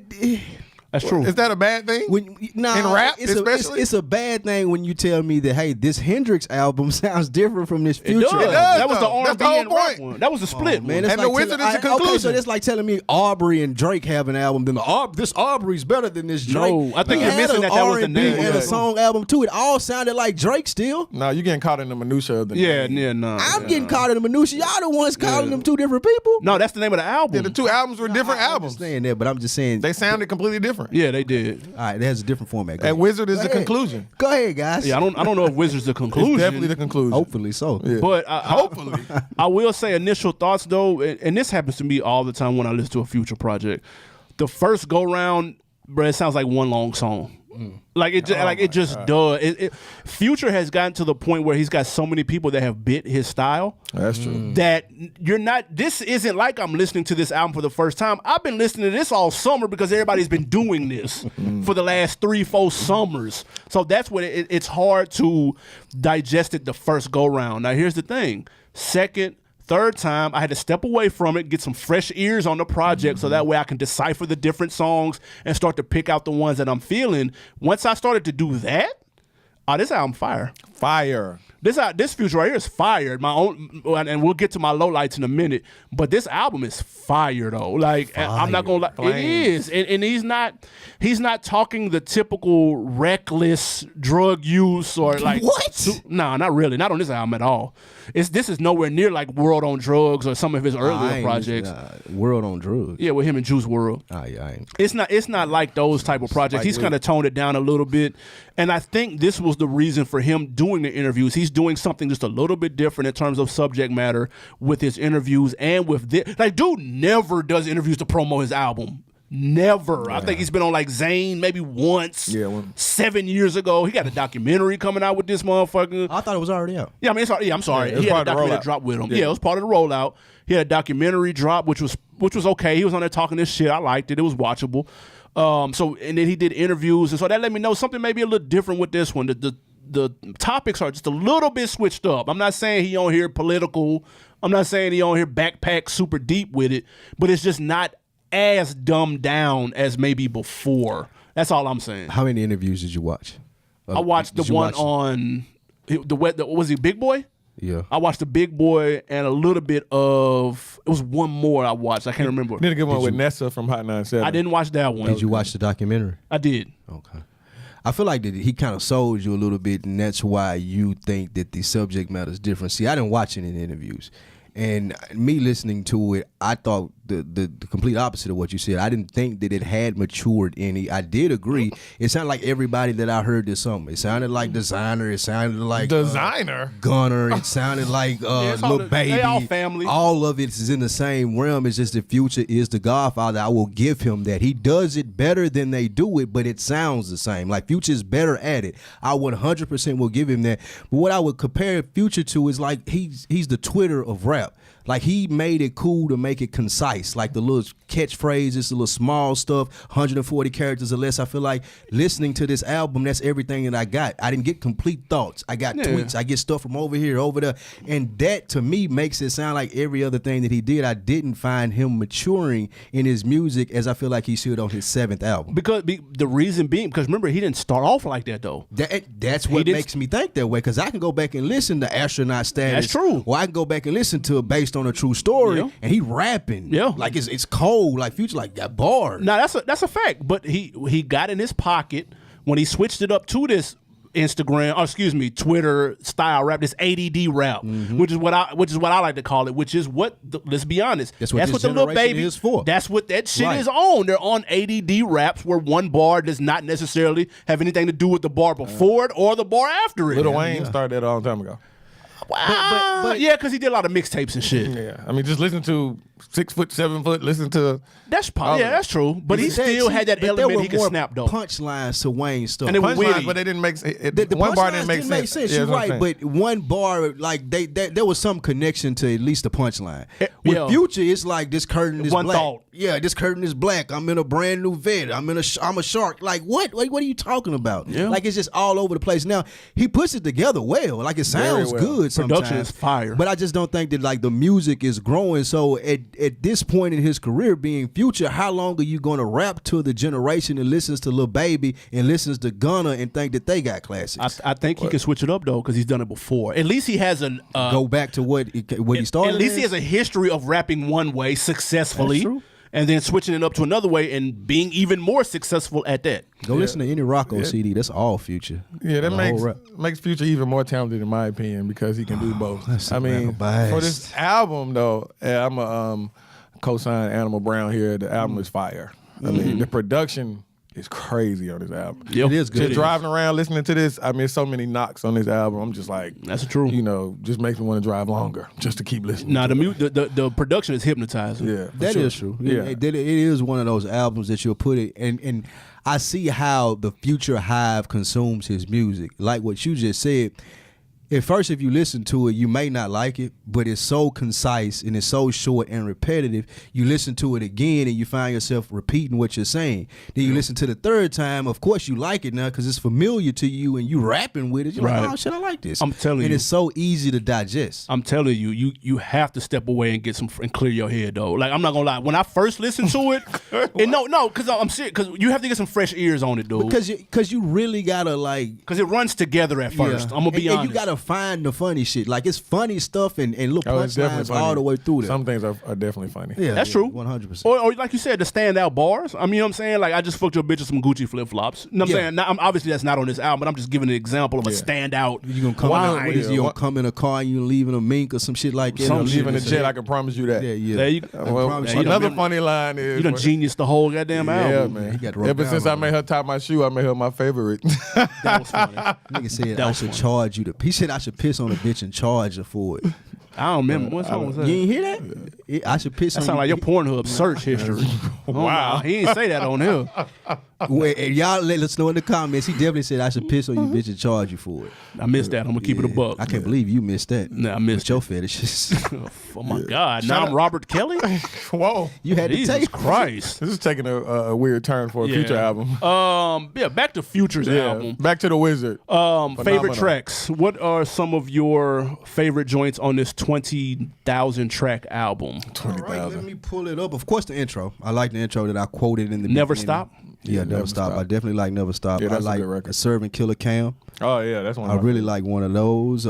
That's true. Is that a bad thing? In rap, especially? It's a bad thing when you tell me that, hey, this Hendrix album sounds different from this Future. It does. That was the R&B That's the whole and rap point. one. That was the split, man. one. And the Wizrd is the conclusion. Okay, so that's like telling me Aubrey and Drake have an album. Then this Aubrey's better than this Drake. No, I think He you're had missing an that was the R&B name. and a song album too. It all sounded like Drake still. No, you're getting caught in the minutia of the name. I'm getting caught in the minutia. Y'all the ones calling them two different people. No, that's the name of the album. Yeah, the two albums were different I albums. understand that, but I'm just saying They sounded completely different. Yeah, they did. all right, that has a different format. Go And ahead. Wizrd is Go the ahead. conclusion. Go ahead, guys. Yeah, I don't know if Wizard's the conclusion. It's definitely the conclusion. Hopefully so. Yeah. But Hopefully. I will say initial thoughts though, and this happens to me all the time when I listen to a Future project. The first go round, bro, it sounds like one long song. Like it just does. Future has gotten to the point where he's got so many people that have bit his style. That's true. That you're not. This isn't like I'm listening to this album for the first time. I've been listening to this all summer because everybody's been doing this for the last 3-4 summers. So that's what it's hard to digest it the first go round. Now here's the thing: second, third time, I had to step away from it, get some fresh ears on the project so that way I can decipher the different songs and start to pick out the ones that I'm feeling. Once I started to do that, this album fire. Fire. This Future right here is fire. My own, and we'll get to my lowlights in a minute. But this album is fire though. Like I'm not gonna lie, it is, and he's not talking the typical reckless drug use or like What? No, not really. Not on this album at all. This is nowhere near like World on Drugs or some of his earlier projects. World on Drugs. Yeah, with him and Juice WRLD. Oh, yeah, I ain't. It's not like those type of projects. He's kind of toned it down a little bit. And I think this was the reason for him doing the interviews. He's doing something just a little bit different in terms of subject matter with his interviews and with this. Like, dude never does interviews to promo his album. Never. I think he's been on like Zayn maybe once. 7 years ago. He got a documentary coming out with this motherfucker. I thought it was already out. Yeah, I mean, I'm sorry. it was He had a part of the documentary rollout. drop with him. Yeah, it was part of the rollout. He had a documentary drop, which was okay. He was on there talking this shit. I liked it. It was watchable. And then he did interviews, and so that let me know something maybe a little different with this one. The topics are just a little bit switched up. I'm not saying he on here political. I'm not saying he on here backpack super deep with it, but it's just not as dumbed down as maybe before. That's all I'm saying. How many interviews did you watch? I watched the one on was he Big Boy? Yeah. I watched the Big Boy and a little bit of it was one more I watched. I can't remember. Did a good one with Nessa from Hot 97. I didn't watch that one. Did you watch the documentary? I did. Okay. I feel like that he kind of sold you a little bit, and that's why you think that the subject matter is different. See, I didn't watch any interviews. And me listening to it, I thought the complete opposite of what you said. I didn't think that it had matured any. I did agree. It sounded like everybody that I heard this summer. It sounded like Designer. It sounded like Designer. Gunner. It sounded like Lil Baby. They all family. All of it is in the same realm. It's just the Future is the Godfather. I will give him that. He does it better than they do it, but it sounds the same. Like Future is better at it. I 100% will give him that. But what I would compare Future to is like he's the Twitter of rap. Like he made it cool to make it concise, like the little catchphrases, the little small stuff, 140 characters or less. I feel like listening to this album, that's everything that I got. I didn't get complete thoughts. I got tweets. I get stuff from over here, over there. And that to me makes it sound like every other thing that he did. I didn't find him maturing in his music as I feel like he should on his 7th album. Because the reason being, because remember, he didn't start off like that though. That's what makes me think that way, because I can go back and listen to Astronaut Status. That's true. Or I can go back and listen to Based on a True Story, and he rapping. Yeah. Like it's cold. Like Future like got bars. Now that's a fact. But he got in his pocket when he switched it up to this Twitter style rap, this ADD rap, which is what I like to call it. Which is let's be honest, that's what the Lil Baby is for. That's what that shit is on. They're on ADD raps where one bar does not necessarily have anything to do with the bar before it or the bar after it. Lil Wayne started that a long time ago. But yeah, because he did a lot of mixtapes and shit. Yeah, I mean, just listen to 6 foot, 7 foot. Listen to that's true. But he still had that element he could snap though. Punchlines to Wayne's stuff, and they were witty, but they didn't make the one bar didn't make sense. Yeah, you're right, but one bar like there was some connection to at least the punchline. With Future, it's like this curtain is one black. Thought. Yeah, this curtain is black. I'm in a brand new vet. I'm a shark. Like what? Like what are you talking about? Yeah. Like it's just all over the place. Now he puts it together well. Like it sounds good. Sometimes. Production is fire. But I just don't think that like the music is growing. So at this point in his career, being Future, how long are you going to rap to the generation that listens to Lil Baby and listens to Gunna and think that they got classics? I think he can switch it up though, because he's done it before. At least he has a go back to what he started. At least he has a history of rapping one way successfully. That's true. And then switching it up to another way and being even more successful at that. Go listen to any Rocco CD. That's all Future. Yeah, that makes Future even more talented in my opinion because he can do both. I mean, for this album though, I'm a co-sign Animal Brown here. The album is fire. I mean, the production is crazy on this album. Yep. It is good. Just driving around listening to this, I mean, there's so many knocks on this album. I'm just like, that's true. You know, just makes me want to drive longer just to keep listening. Nah, the production is hypnotizing. Yeah, that is true. Yeah, it is one of those albums that you'll put it and I see how the Future hive consumes his music. Like what you just said. At first, if you listen to it, you may not like it, but it's so concise and it's so short and repetitive. You listen to it again and you find yourself repeating what you're saying. Then you listen to the third time. Of course, you like it now because it's familiar to you and you rapping with it. You're like, oh, shit, I like this. I'm telling you. And it's so easy to digest. I'm telling you, you have to step away and get some and clear your head though. Like I'm not gonna lie, when I first listened to it, and no, because I'm serious, because you have to get some fresh ears on it, dude. Because you really gotta like, because it runs together at first. I'm gonna be honest. And you gotta find the funny shit. Like it's funny stuff and little punchlines all the way through there. Some things are definitely funny. Yeah, that's true. 100%. Or like you said, the standout bars. I mean, you know what I'm saying? Like I just fucked your bitch with some Gucci flip flops. You know what I'm saying? Now, obviously that's not on this album, but I'm just giving an example of a standout. You gonna come you gonna come in a car and you leaving a mink or some shit like that. Some leaving a jet, I can promise you that. Yeah. There you well, another funny line is you done genius the whole goddamn album. Yeah, man. Ever since I made her tie my shoe, I made her my favorite. That was funny. Nigga said I should charge you. He said I should piss on a bitch and charge her for it. I don't remember. What song was that? You ain't hear that? I should piss on you. That sound like your Pornhub search history. Wow. He didn't say that on here. Well, y'all let us know in the comments. He definitely said I should piss on you, bitch, and charge you for it. I missed that. I'm gonna keep it a buck. I can't believe you missed that. Nah, I missed your fetishes. Oh my God! Now I'm Robert Kelly. Whoa! You had Jesus to take Christ. This is taking a weird turn for a Future album. Back to Future's album. Back to the Wizrd. Favorite tracks. What are some of your favorite joints on this 20,000 track album? 20,000. Right, let me pull it up. Of course, the intro. I like the intro that I quoted in the Never beginning. Stop. Yeah, Never Stop. I definitely like Never Stop. Yeah, I like a good record. Serving Killer Cam. Oh yeah, that's one. I really like one of those.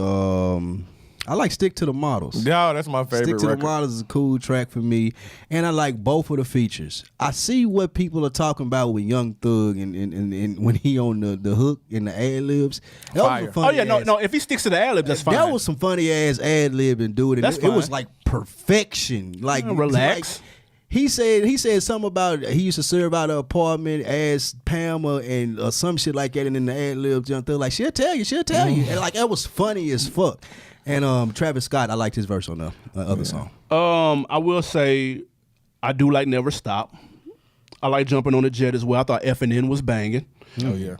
I like Stick to the Models. Yeah, that's my favorite. Stick to record. the Models is a cool track for me, and I like both of the features. I see what people are talking about with Young Thug and when he on the hook and the ad libs. Oh yeah, no. If he sticks to the ad libs, that's fine. That was some funny ass ad lib and do it. That's It fine. was like perfection. Like relax. Like, he said something about he used to serve out an apartment as Pamela and some shit like that, and in the ad libs, Young Thug like she'll tell you, and like that was funny as fuck. And Travis Scott, I liked his verse on the other song. I will say, I do like Never Stop. I like Jumping on the Jet as well. I thought F&N was banging. Oh yeah.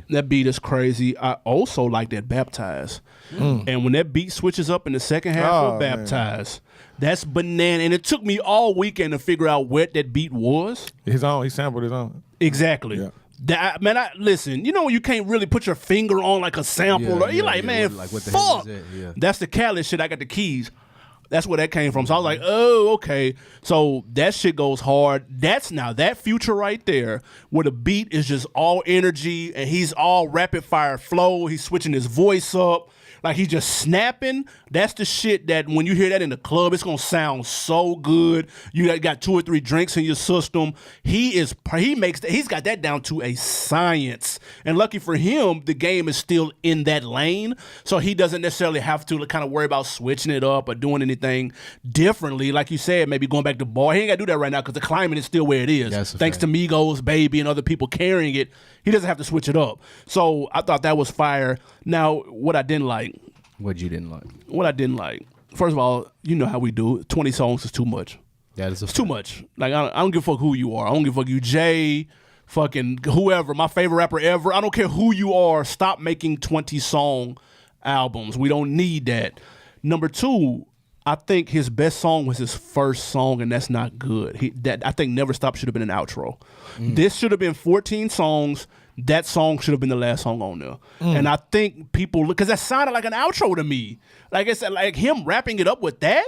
That beat is crazy. I also like that Baptize. And when that beat switches up in the second half of Baptize, that's banana. And it took me all weekend to figure out what that beat was. His own. He sampled his own. Exactly. Yeah. Listen, you know you can't really put your finger on like a sample. You're like, man, like, what the fuck. hell is that? Yeah. That's the Khaled shit. I got the keys. That's where that came from. So I was like, oh, okay. So that shit goes hard. That's now that Future right there, where the beat is just all energy and he's all rapid fire flow. He's switching his voice up. Like he's just snapping. That's the shit that when you hear that in the club, it's gonna sound so good. You got 2 or 3 drinks in your system. He's got that down to a science. And lucky for him, the game is still in that lane, so he doesn't necessarily have to kind of worry about switching it up or doing anything differently. Like you said, maybe going back to bar. He ain't gotta do that right now because the climate is still where it is. Thanks to Migos, Baby, and other people carrying it. He doesn't have to switch it up. So I thought that was fire. Now, what I didn't like. What you didn't like? What I didn't like. First of all, you know how we do. 20 songs is too much. It's too much. Like I don't give a fuck who you are. I don't give a fuck you, Jay, fucking whoever, my favorite rapper ever. I don't care who you are. Stop making 20-song albums. We don't need that. Number 2, I think his best song was his first song, and that's not good. I think Never Stop should have been an outro. This should have been 14 songs. That song should have been the last song on there. And I think people, because that sounded like an outro to me. Like I said, like him wrapping it up with that,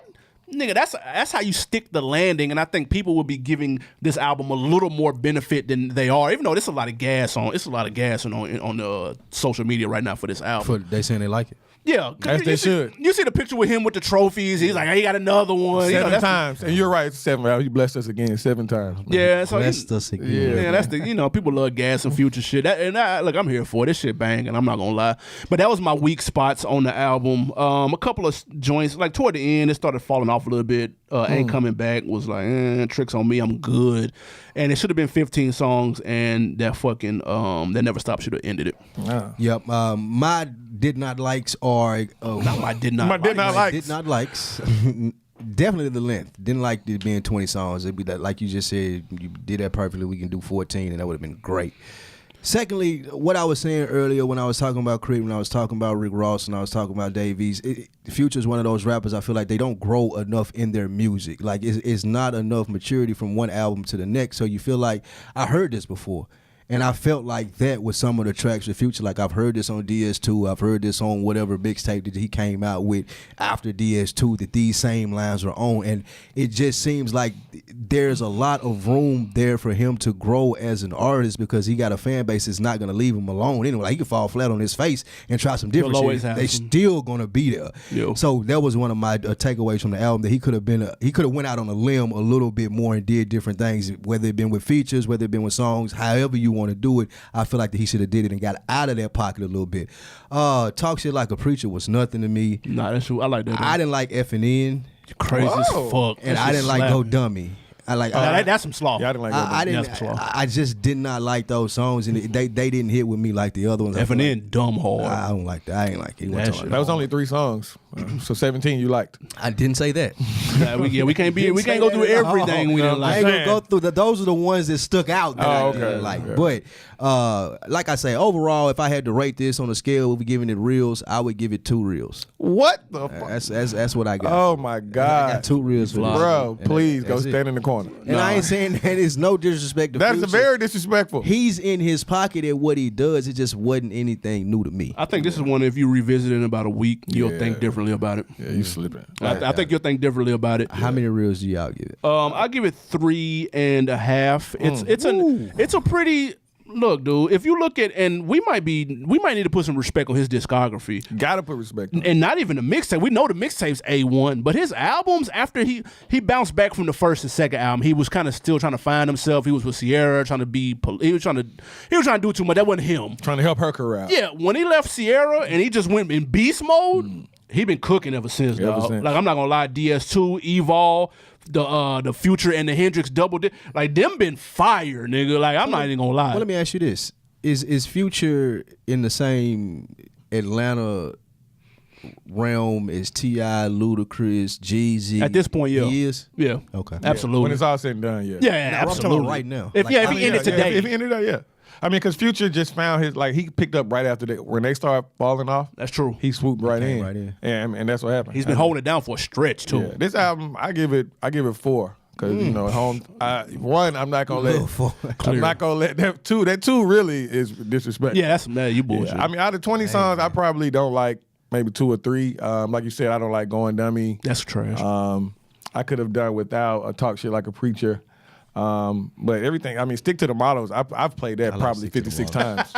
Nigga, that's how you stick the landing, and I think people will be giving this album a little more benefit than they are. Even though there's a lot of gas on the social media right now for this album. They saying they like it. Yeah, As they should. You see the picture with him with the trophies. He's like, hey, he got another one. 7 times, and you're right. It's 7. He blessed us again 7 times. Man. Yeah, so Blessed us again. Yeah, that's the people love gas and Future shit. Look, I'm here for it. This shit bang, and I'm not gonna lie. But that was my weak spots on the album. A couple of joints, like toward the end, it started falling off a little bit. Ain't Coming Back was like, tricks on me, I'm good. And it should have been 15 songs, and that fucking that Never Stop should have ended it. Yep. My did not likes are Not my did not. My did not likes. did not likes. Definitely the length. Didn't like it being 20 songs. It'd be that, like you just said, you did that perfectly. We can do 14, and that would have been great. Secondly, what I was saying earlier when I was talking about Creed, when I was talking about Rick Ross, and I was talking about Dave East, Future is one of those rappers I feel like they don't grow enough in their music. Like, it's not enough maturity from one album to the next. So you feel like, I heard this before. And I felt like that with some of the tracks with Future. Like, I've heard this on DS2. I've heard this on whatever mixtape that he came out with after DS2 that these same lines are on. And it just seems like there's a lot of room there for him to grow as an artist because he got a fan base that's not going to leave him alone. Anyway, like, he can fall flat on his face and try some different shit. They still going to be there. Yo. So that was one of my takeaways from the album, that he could have went out on a limb a little bit more and did different things, whether it been with features, whether it been with songs, however you want to do it. I feel like that he should have did it and got out of that pocket a little bit. Talk Shit Like a Preacher was nothing to me. Nah, that's true. I like that. I didn't like Effing In. Crazy as fuck. And I didn't like Go Dummy. That's some sloth. Yeah, I didn't like I just did not like those songs, and they didn't hit with me like the other ones. Effing In, dumb hard. I don't like that. I ain't like it. That was only 3 songs, so 17 you liked. I didn't say that. We can't go through everything we didn't I like. ain't gonna go through those are the ones that stuck out that I okay. didn't like. Okay. But like I say, overall, if I had to rate this on a scale of giving it reels, I would give it 2 reels. What the fuck? That's what I got. Oh my God. I got 2 reels for this. Bro, And please go that's it. stand in the corner. And I ain't saying that it's no disrespect to That's Future. very disrespectful. He's in his pocket at what he does. It just wasn't anything new to me. I think this is one, if you revisit it in about a week, you'll think differently about it. Yeah, you slipping. I think you'll think differently about it. How many reels do y'all give it? I'll give it 3.5. It's a pretty look, dude. If you look at, and we might need to put some respect on his discography. Gotta put respect on. And not even the mixtape. We know the mixtape's A1, but his albums, after he bounced back from the first and second album, he was kind of still trying to find himself. He was with Sierra, trying to do too much. That wasn't him. Trying to help her career out. Yeah, when he left Sierra and he just went in beast mode, he been cooking ever since, dog. Like, I'm not gonna lie, DS2, Evol, the Future and the Hendrix double dip, like, them been fire, nigga. Like, I'm not even gonna lie. Well, let me ask you this: Is Future in the same Atlanta realm as T.I., Ludacris, Jeezy? At this point, yeah. He is? Yeah. Okay. Absolutely. When it's all said and done, yeah. Yeah, Now, absolutely. I'm talking about right now. If he ended today. If he ended up, yeah. I mean, because Future just found his, like, he picked up right after when they started falling off. That's true. He swooped right came in. right in. And that's what happened. He's been holding it down for a stretch, too. Yeah. This album, I give it 4. Because, you know, one, I'm not going to let, I'm not going to let that 2. That 2 really is disrespectful. Yeah, you bullshit. Yeah. I mean, out of 20 songs, I probably don't like maybe 2 or 3. Like you said, I don't like Going Dummy. That's trash. I could have done without a Talk Shit Like a Preacher. But everything, I mean, Stick to the Models, I've played that probably 56 times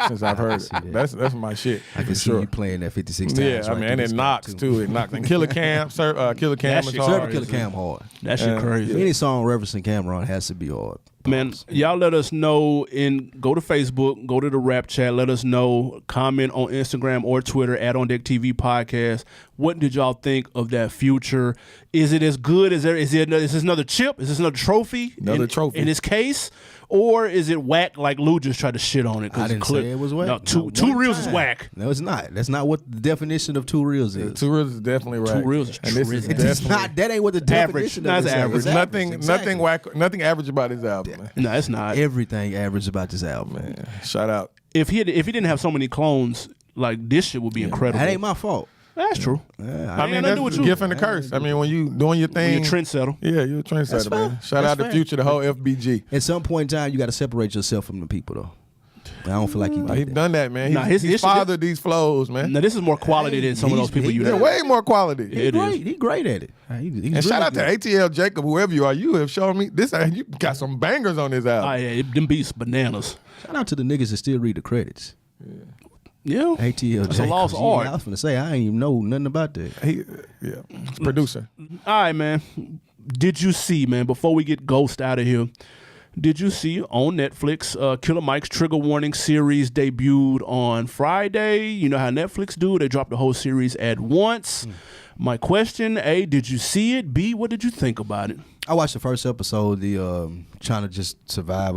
since I've heard it. That's my shit. I can see you playing that 56 times. Yeah, I mean, and it knocks too. It knocks. And Killer Cam is hard. Killer Cam hard. That shit crazy. Any song referencing Cameron has to be hard. Man, y'all let us know go to Facebook, go to the rap chat, let us know, comment on Instagram or Twitter at Ondecktv Podcast. What did y'all think of that Future? Is it as good as is this another chip? Is this another trophy? Trophy in his case? Or is it whack like Lou just tried to shit on it? I didn't say it was whack. No, two reels is whack. No, it's not. That's not what the definition of 2 reels is. 2 reels is definitely right. 2 reels is and this is It's not. That ain't what the definition Average. of this Average. is. There's nothing whack, nothing average about this album, man. No, it's not. Everything average about this album. Man, shout out. If he didn't have so many clones, like, this shit would be incredible. That ain't my fault. That's true. I mean, that's the gift and the curse. I mean, when you doing your thing, you're a trendsetter. Yeah, you're a trendsetter, man. Shout out to Future, the whole FBG. At some point in time, you got to separate yourself from the people, though. I don't feel like he He's done that, man. Nah, He's fathered these flows, man. Now this is more quality than some of those people you Yeah, know. way more quality. It is. He's great at it. He's And really shout out good. to ATL Jacob, whoever you are. You have shown me this. You got some bangers on this album. Oh yeah, them beats bananas. Shout out to the niggas that still read the credits. Yeah, ATL that's a lost Jacobs. Yeah, art. I was gonna say I ain't even know nothing about that. Producer. All right, man. Did you see, man? Before we get Ghost out of here, did you see on Netflix Killer Mike's Trigger Warning series debuted on Friday? You know how Netflix do? They drop the whole series at once. My question: A, did you see it? B, what did you think about it? I watched the first episode, the trying to just survive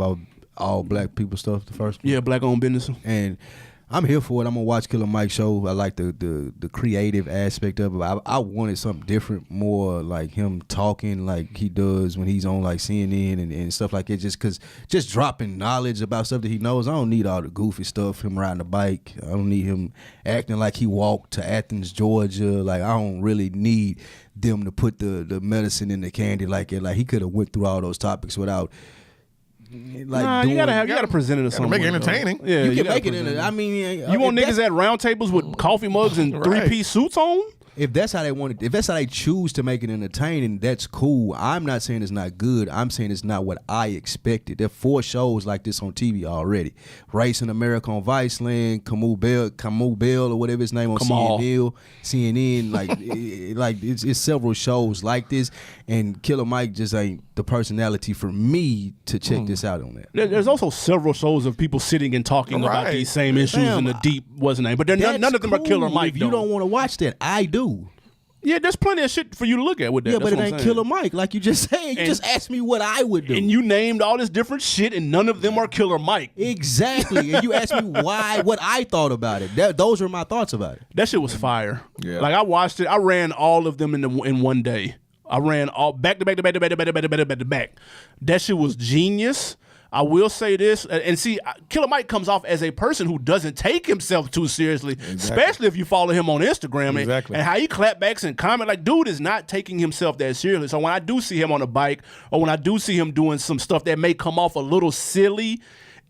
all black people stuff. The first one. Yeah, black-owned business. And I'm here for it. I'm gonna watch Killer Mike's show. I like the creative aspect of it. I wanted something different, more like him talking like he does when he's on like CNN and stuff like it. Just dropping knowledge about stuff that he knows. I don't need all the goofy stuff. Him riding a bike. I don't need him acting like he walked to Athens, Georgia. Like I don't really need them to put the medicine in the candy like it. Like he could have went through all those topics without. Like you gotta present it as something. Make it entertaining. Yeah, you can gotta make it in present it. I mean, You want niggas at round tables with coffee mugs and Right. 3-piece suits on? if that's how they want it, if that's how they choose to make it entertaining, that's cool. I'm not saying it's not good. I'm saying it's not what I expected. There are 4 shows like this on TV already. Racing America on Viceland, Camus Bell or whatever his name on CNN. Like it's several shows like this, and Killer Mike just ain't the personality for me to check this out on that. There's also several shows of people sitting and talking about Right. these same issues in the deep, wasn't it? But none of them are Killer Mike. If you don't want to watch that, I do. Yeah, there's plenty of shit for you to look at with that. Yeah, That's but it what I'm ain't saying. Killer Mike, like you just said. You just asked me what I would do. And you named all this different shit, and none of them are Killer Mike. Exactly. And you asked me what I thought about it. Those are my thoughts about it. That shit was fire. Yeah. Like I watched it. I ran all of them in one day. I ran all back to back to back to back to back to back to back to back. That shit was genius. I will say this, and see, Killer Mike comes off as a person who doesn't take himself too seriously, especially if you follow him on Instagram and how he clapbacks and comment. Like, dude is not taking himself that seriously. So when I do see him on a bike or when I do see him doing some stuff that may come off a little silly,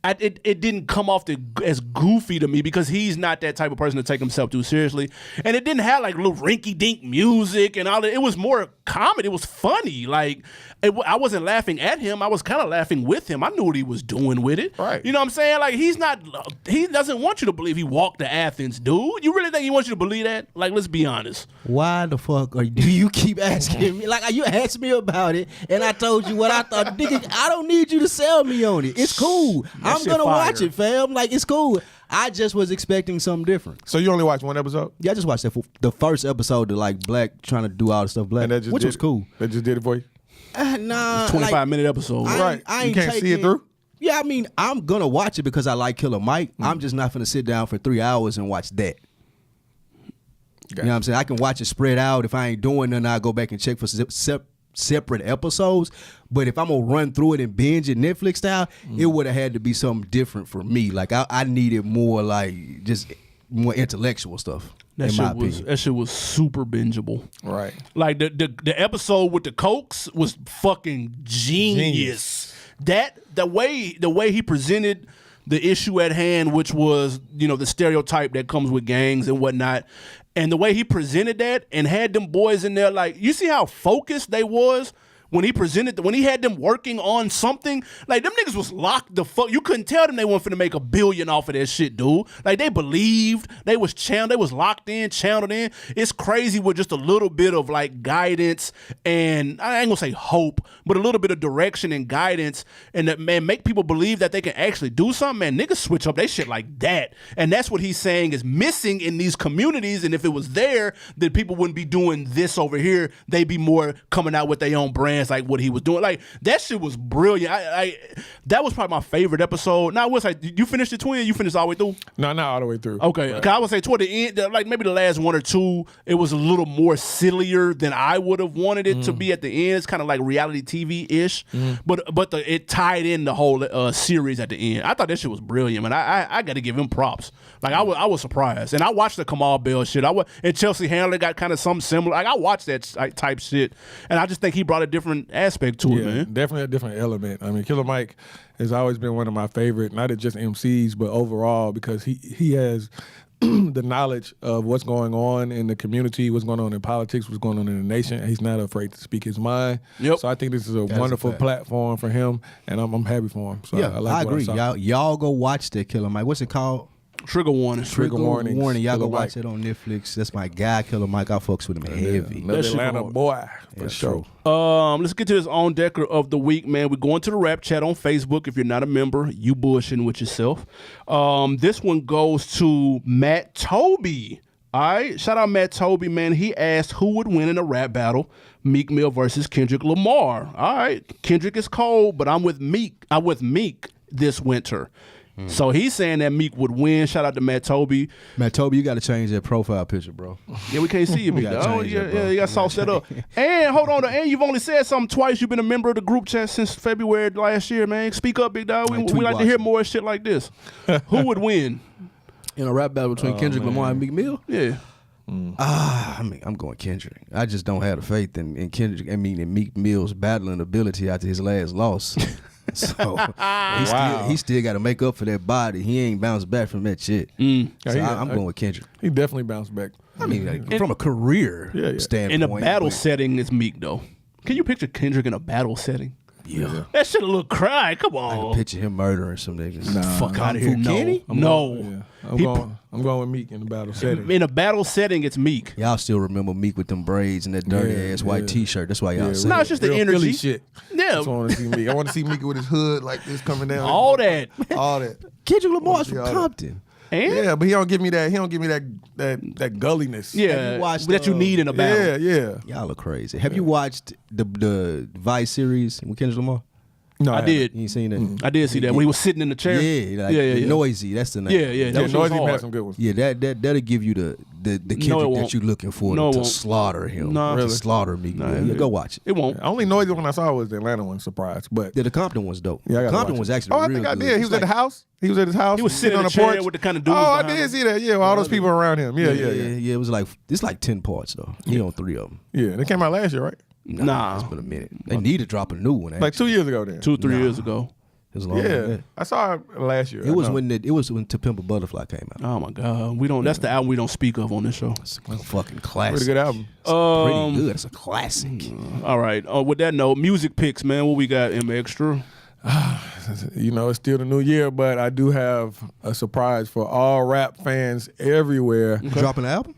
it didn't come off as goofy to me because he's not that type of person to take himself too seriously. And it didn't have like little rinky-dink music and all that. It was more comedy. It was funny. Like, I wasn't laughing at him. I was kind of laughing with him. I knew what he was doing with it. Right. You know what I'm saying? Like, he doesn't want you to believe he walked to Athens, dude. You really think he wants you to believe that? Like, let's be honest. Why the fuck do you keep asking me? Like, you asked me about it, and I told you what I thought. Nigga, I don't need you to sell me on it. It's cool. I'm shit going to fire. watch it, fam. Like, it's cool. I just was expecting something different. So you only watched one episode? Yeah, I just watched the first episode of, like, Black trying to do all the stuff Black, And that just which was cool. That just did it for you? Nah. 25-minute episode. Right. I You ain't can't see it through? Yeah, I mean, I'm going to watch it because I like Killer Mike. I'm just not going to sit down for 3 hours and watch that. You know what I'm saying? I can watch it spread out. If I ain't doing nothing, I'll go back and check for separate episodes. But if I'm going to run through it and binge it Netflix style, it would have had to be something different for me. Like, I needed more, like, just more intellectual stuff. That in my opinion. shit was super bingeable. Right. Like the episode with the Cokes was fucking genius. That the way he presented the issue at hand, which was, you know, the stereotype that comes with gangs and whatnot, and the way he presented that and had them boys in there, like, you see how focused they was when he had them working on something. Like, them niggas was locked the fuck. You couldn't tell them they weren't finna make $1 billion off of that shit, dude. Like, they believed, they was locked in, channeled in. It's crazy with just a little bit of, like, guidance and, I ain't gonna say hope, but a little bit of direction and guidance, and that, man, make people believe that they can actually do something. Man, niggas switch up they shit like that. And that's what he's saying is missing in these communities, and if it was there, then people wouldn't be doing this over here. They'd be more coming out with their own brands, like what he was doing. Like, that shit was brilliant. That was probably my favorite episode. Now, I would say, you finished it, Twin? You finished all the way through? No, not all the way through. Okay. Right. 'Cause I would say toward the end, like maybe the last 1 or 2, it was a little more sillier than I would have wanted it to be at the end. It's kind of like reality TV-ish. But it tied in the whole series at the end. I thought that shit was brilliant, man. I got to give him props. Like, I was surprised. And I watched the Kamal Bell shit. And Chelsea Handler got kind of something similar. Like, I watched that type shit. And I just think he brought a different different aspect to it, man. Definitely a different element. I mean, Killer Mike has always been one of my favorite, not just MCs, but overall, because he has the knowledge of what's going on in the community, what's going on in politics, what's going on in the nation. And he's not afraid to speak his mind. Yep. So I think this is a wonderful platform for him, and I'm happy for him. So Yeah, I agree. I Y'all go watch that Killer Mike. What's it called? Trigger warning. Trigger warning. Y'all go Killer watch Mike. it on Netflix. That's my guy, Killer Mike. I fucks with him heavy. Another shit Atlanta hard. boy for sure. Let's get to this on decker of the week, man. We're going to the rap chat on Facebook. If you're not a member, you bullshitting with yourself. This one goes to Matt Toby. All right, shout out Matt Toby, man. He asked who would win in a rap battle, Meek Mill versus Kendrick Lamar. All right, Kendrick is cold, but I'm with Meek this winter. So he's saying that Meek would win. Shout out to Matt Toby. Matt Toby, you got to change that profile picture, bro. Yeah, we can't see you, big gotta dog. change Yeah, that, bro. you got sauce that up. And hold on, and you've only said something twice. You've been a member of the group chat since February last year, man. Speak up, big dog. We tweet like to hear watching. more shit like this. Who would win? In a rap battle between Kendrick Lamar and Meek Mill? Yeah. I mean, I'm going Kendrick. I just don't have the faith in Kendrick. I mean, in Meek Mill's battling ability after his last loss. So he still got to make up for that body. He ain't bounced back from that shit. So I'm going with Kendrick. He definitely bounced back. I mean, like, from a career standpoint. In a battle setting, it's Meek, though. Can you picture Kendrick in a battle setting? Yeah. That shit a little cry. Come I can on. picture him murdering some niggas. Fuck out of Kung here. Fu Kenny? No. I'm going with Meek in the battle setting. In a battle setting, it's Meek. Y'all still remember Meek with them braids and that dirty ass white T-shirt. That's why y'all say No, it. it's just the Real energy. Philly shit. Yeah. That's why I want to see Meek. I want to see Meek with his hood like this coming down. All that. All that. Kendrick Lamar's from Yeah. Compton. And Yeah, but he don't give me that. He don't give me that gulliness. yeah, you watched, that you need in a battle. Yeah. Y'all are crazy. Have you watched the Vice series with Kendrick Lamar? No, I did. You ain't seen that? I did see that when he was sitting in the chair. Yeah, like Noisy. That's the name. Yeah. That was Noisy hard. had some good ones. Yeah, that'll give you the Kendrick won't. that you're looking for No, it to won't. slaughter him. No. To Really? slaughter me. Nah, Yeah, go watch it. It won't. Only Noisy one I saw was the Atlanta one. Surprise, but Yeah, the Compton one's dope. yeah, I gotta Compton watch was it. actually I real think I good. did. He was at the house. He was at his house. He was sitting on in the a chair porch with the kind of dudes Oh, I behind did him. see that. Yeah, with all those people around him. Yeah. It was like it's like 10 parts though. He on 3 of them. Yeah, they came out last year, right? Nah. It's been a minute. They need to drop a new one. Like 2 years ago. Then 2-3 years ago. It was long. Yeah, I saw it last year. It was when To Pimp a Butterfly came out. Oh my God, we don't. That's the album we don't speak of on this show. It's a fucking classic. pretty good album. Pretty good. It's a classic. All right. With that note, music picks, man. What we got? M Extra. You know, it's still the new year, but I do have a surprise for all rap fans everywhere. Dropping an album?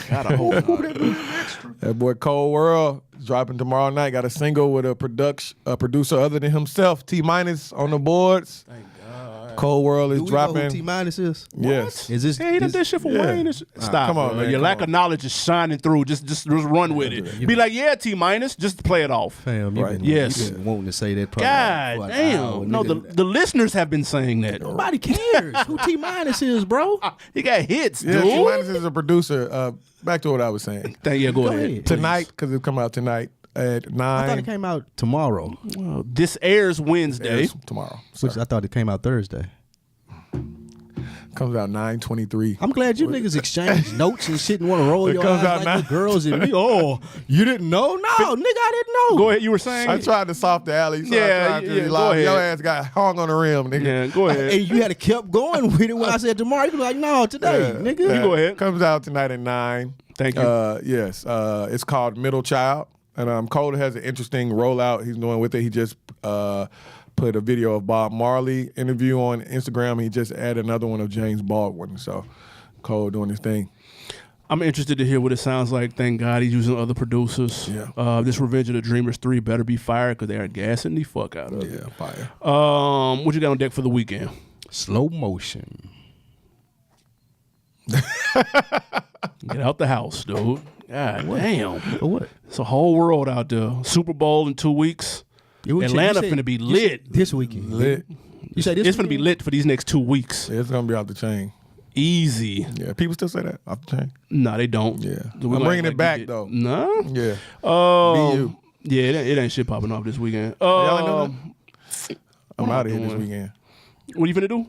God, I hope not. That boy Cold World is dropping tomorrow night. Got a single with a producer other than himself, T Minus on the boards. Thank God. Cold World is Do we know who dropping. T Minus is? Yes. Is this? Hey, he done did shit for yeah. Wayne. Stop. come on, bro. man, Your come lack on. of knowledge is shining through. Just run with it. Be like, yeah, T Minus. Just play it off. Fam, you Right. been, Yes. you been wanting to say that. Probably God for an hour, damn. No, nigga. the listeners have been saying that. Nobody cares who T Minus is, bro. He got hits, Yeah, T dude. Minus is a producer. Back to what I was saying. Yeah, go ahead. ahead. Tonight, because it come out tonight at 9. I thought it came out tomorrow. Well, this airs Wednesday. Airs tomorrow. Which I thought it came out Thursday. Comes out 9/23. I'm glad you niggas exchange notes and shit and want to roll It your comes eyes out like now. the girls in me. Oh, you didn't know? No, nigga, I didn't know. Go ahead. You were saying? I tried to soft the alley. So Yeah, I tried to yeah, be go live. ahead. Your ass got hung on the rim, nigga. Yeah, go ahead. And you had to kept going with it when I said tomorrow. You be like, no, today, Yeah, nigga. yeah. You go ahead. Comes out tonight at 9. Thank you. Yes. It's called Middle Child. And Cole has an interesting rollout he's doing with it. He just put a video of Bob Marley interview on Instagram. He just added another one of James Baldwin. So Cole doing his thing. I'm interested to hear what it sounds like. Thank God he's using other producers. Yeah. This Revenge of the Dreamers 3 better be fired because they are gassing the fuck out of it. Yeah, fire. What you got on deck for the weekend? Slow motion. Get out the house, dude. God damn. For what? It's a whole world out there. Super Bowl in 2 weeks. Atlanta finna be lit. This weekend. Lit. You say this It's finna be weekend? lit for these next 2 weeks. It's going to be off the chain. Easy. Yeah, people still say that, off the chain. Nah, they don't. Yeah. We I'm might bringing like it back, to get- though. Nah. Yeah. Yeah, it ain't shit popping off this weekend. Y'all ain't doing that? I'm out of here this weekend. What you finna do?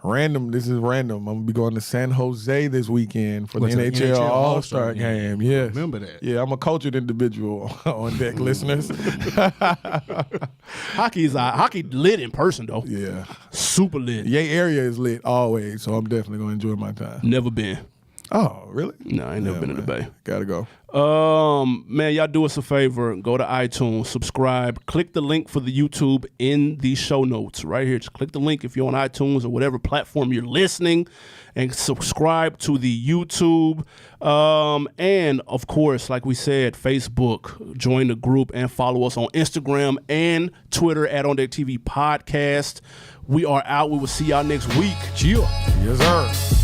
Random. This is random. I'm gonna be going to San Jose this weekend for the NHL All-Star game. Yes. Remember that. Yeah, I'm a cultured individual on deck, listeners. Hockey lit in person though. Yeah. Super lit. Yay area is lit always, so I'm definitely gonna enjoy my time. Never been. Oh, really? No, I ain't never been in the Bay. Gotta go. Man, y'all do us a favor. Go to iTunes, subscribe, click the link for the YouTube in the show notes right here. Just click the link if you're on iTunes or whatever platform you're listening, and subscribe to the YouTube. And of course, like we said, Facebook, join the group and follow us on Instagram and Twitter at Ondecktv Podcast. We are out. We will see y'all next week. Chill. Yes, sir.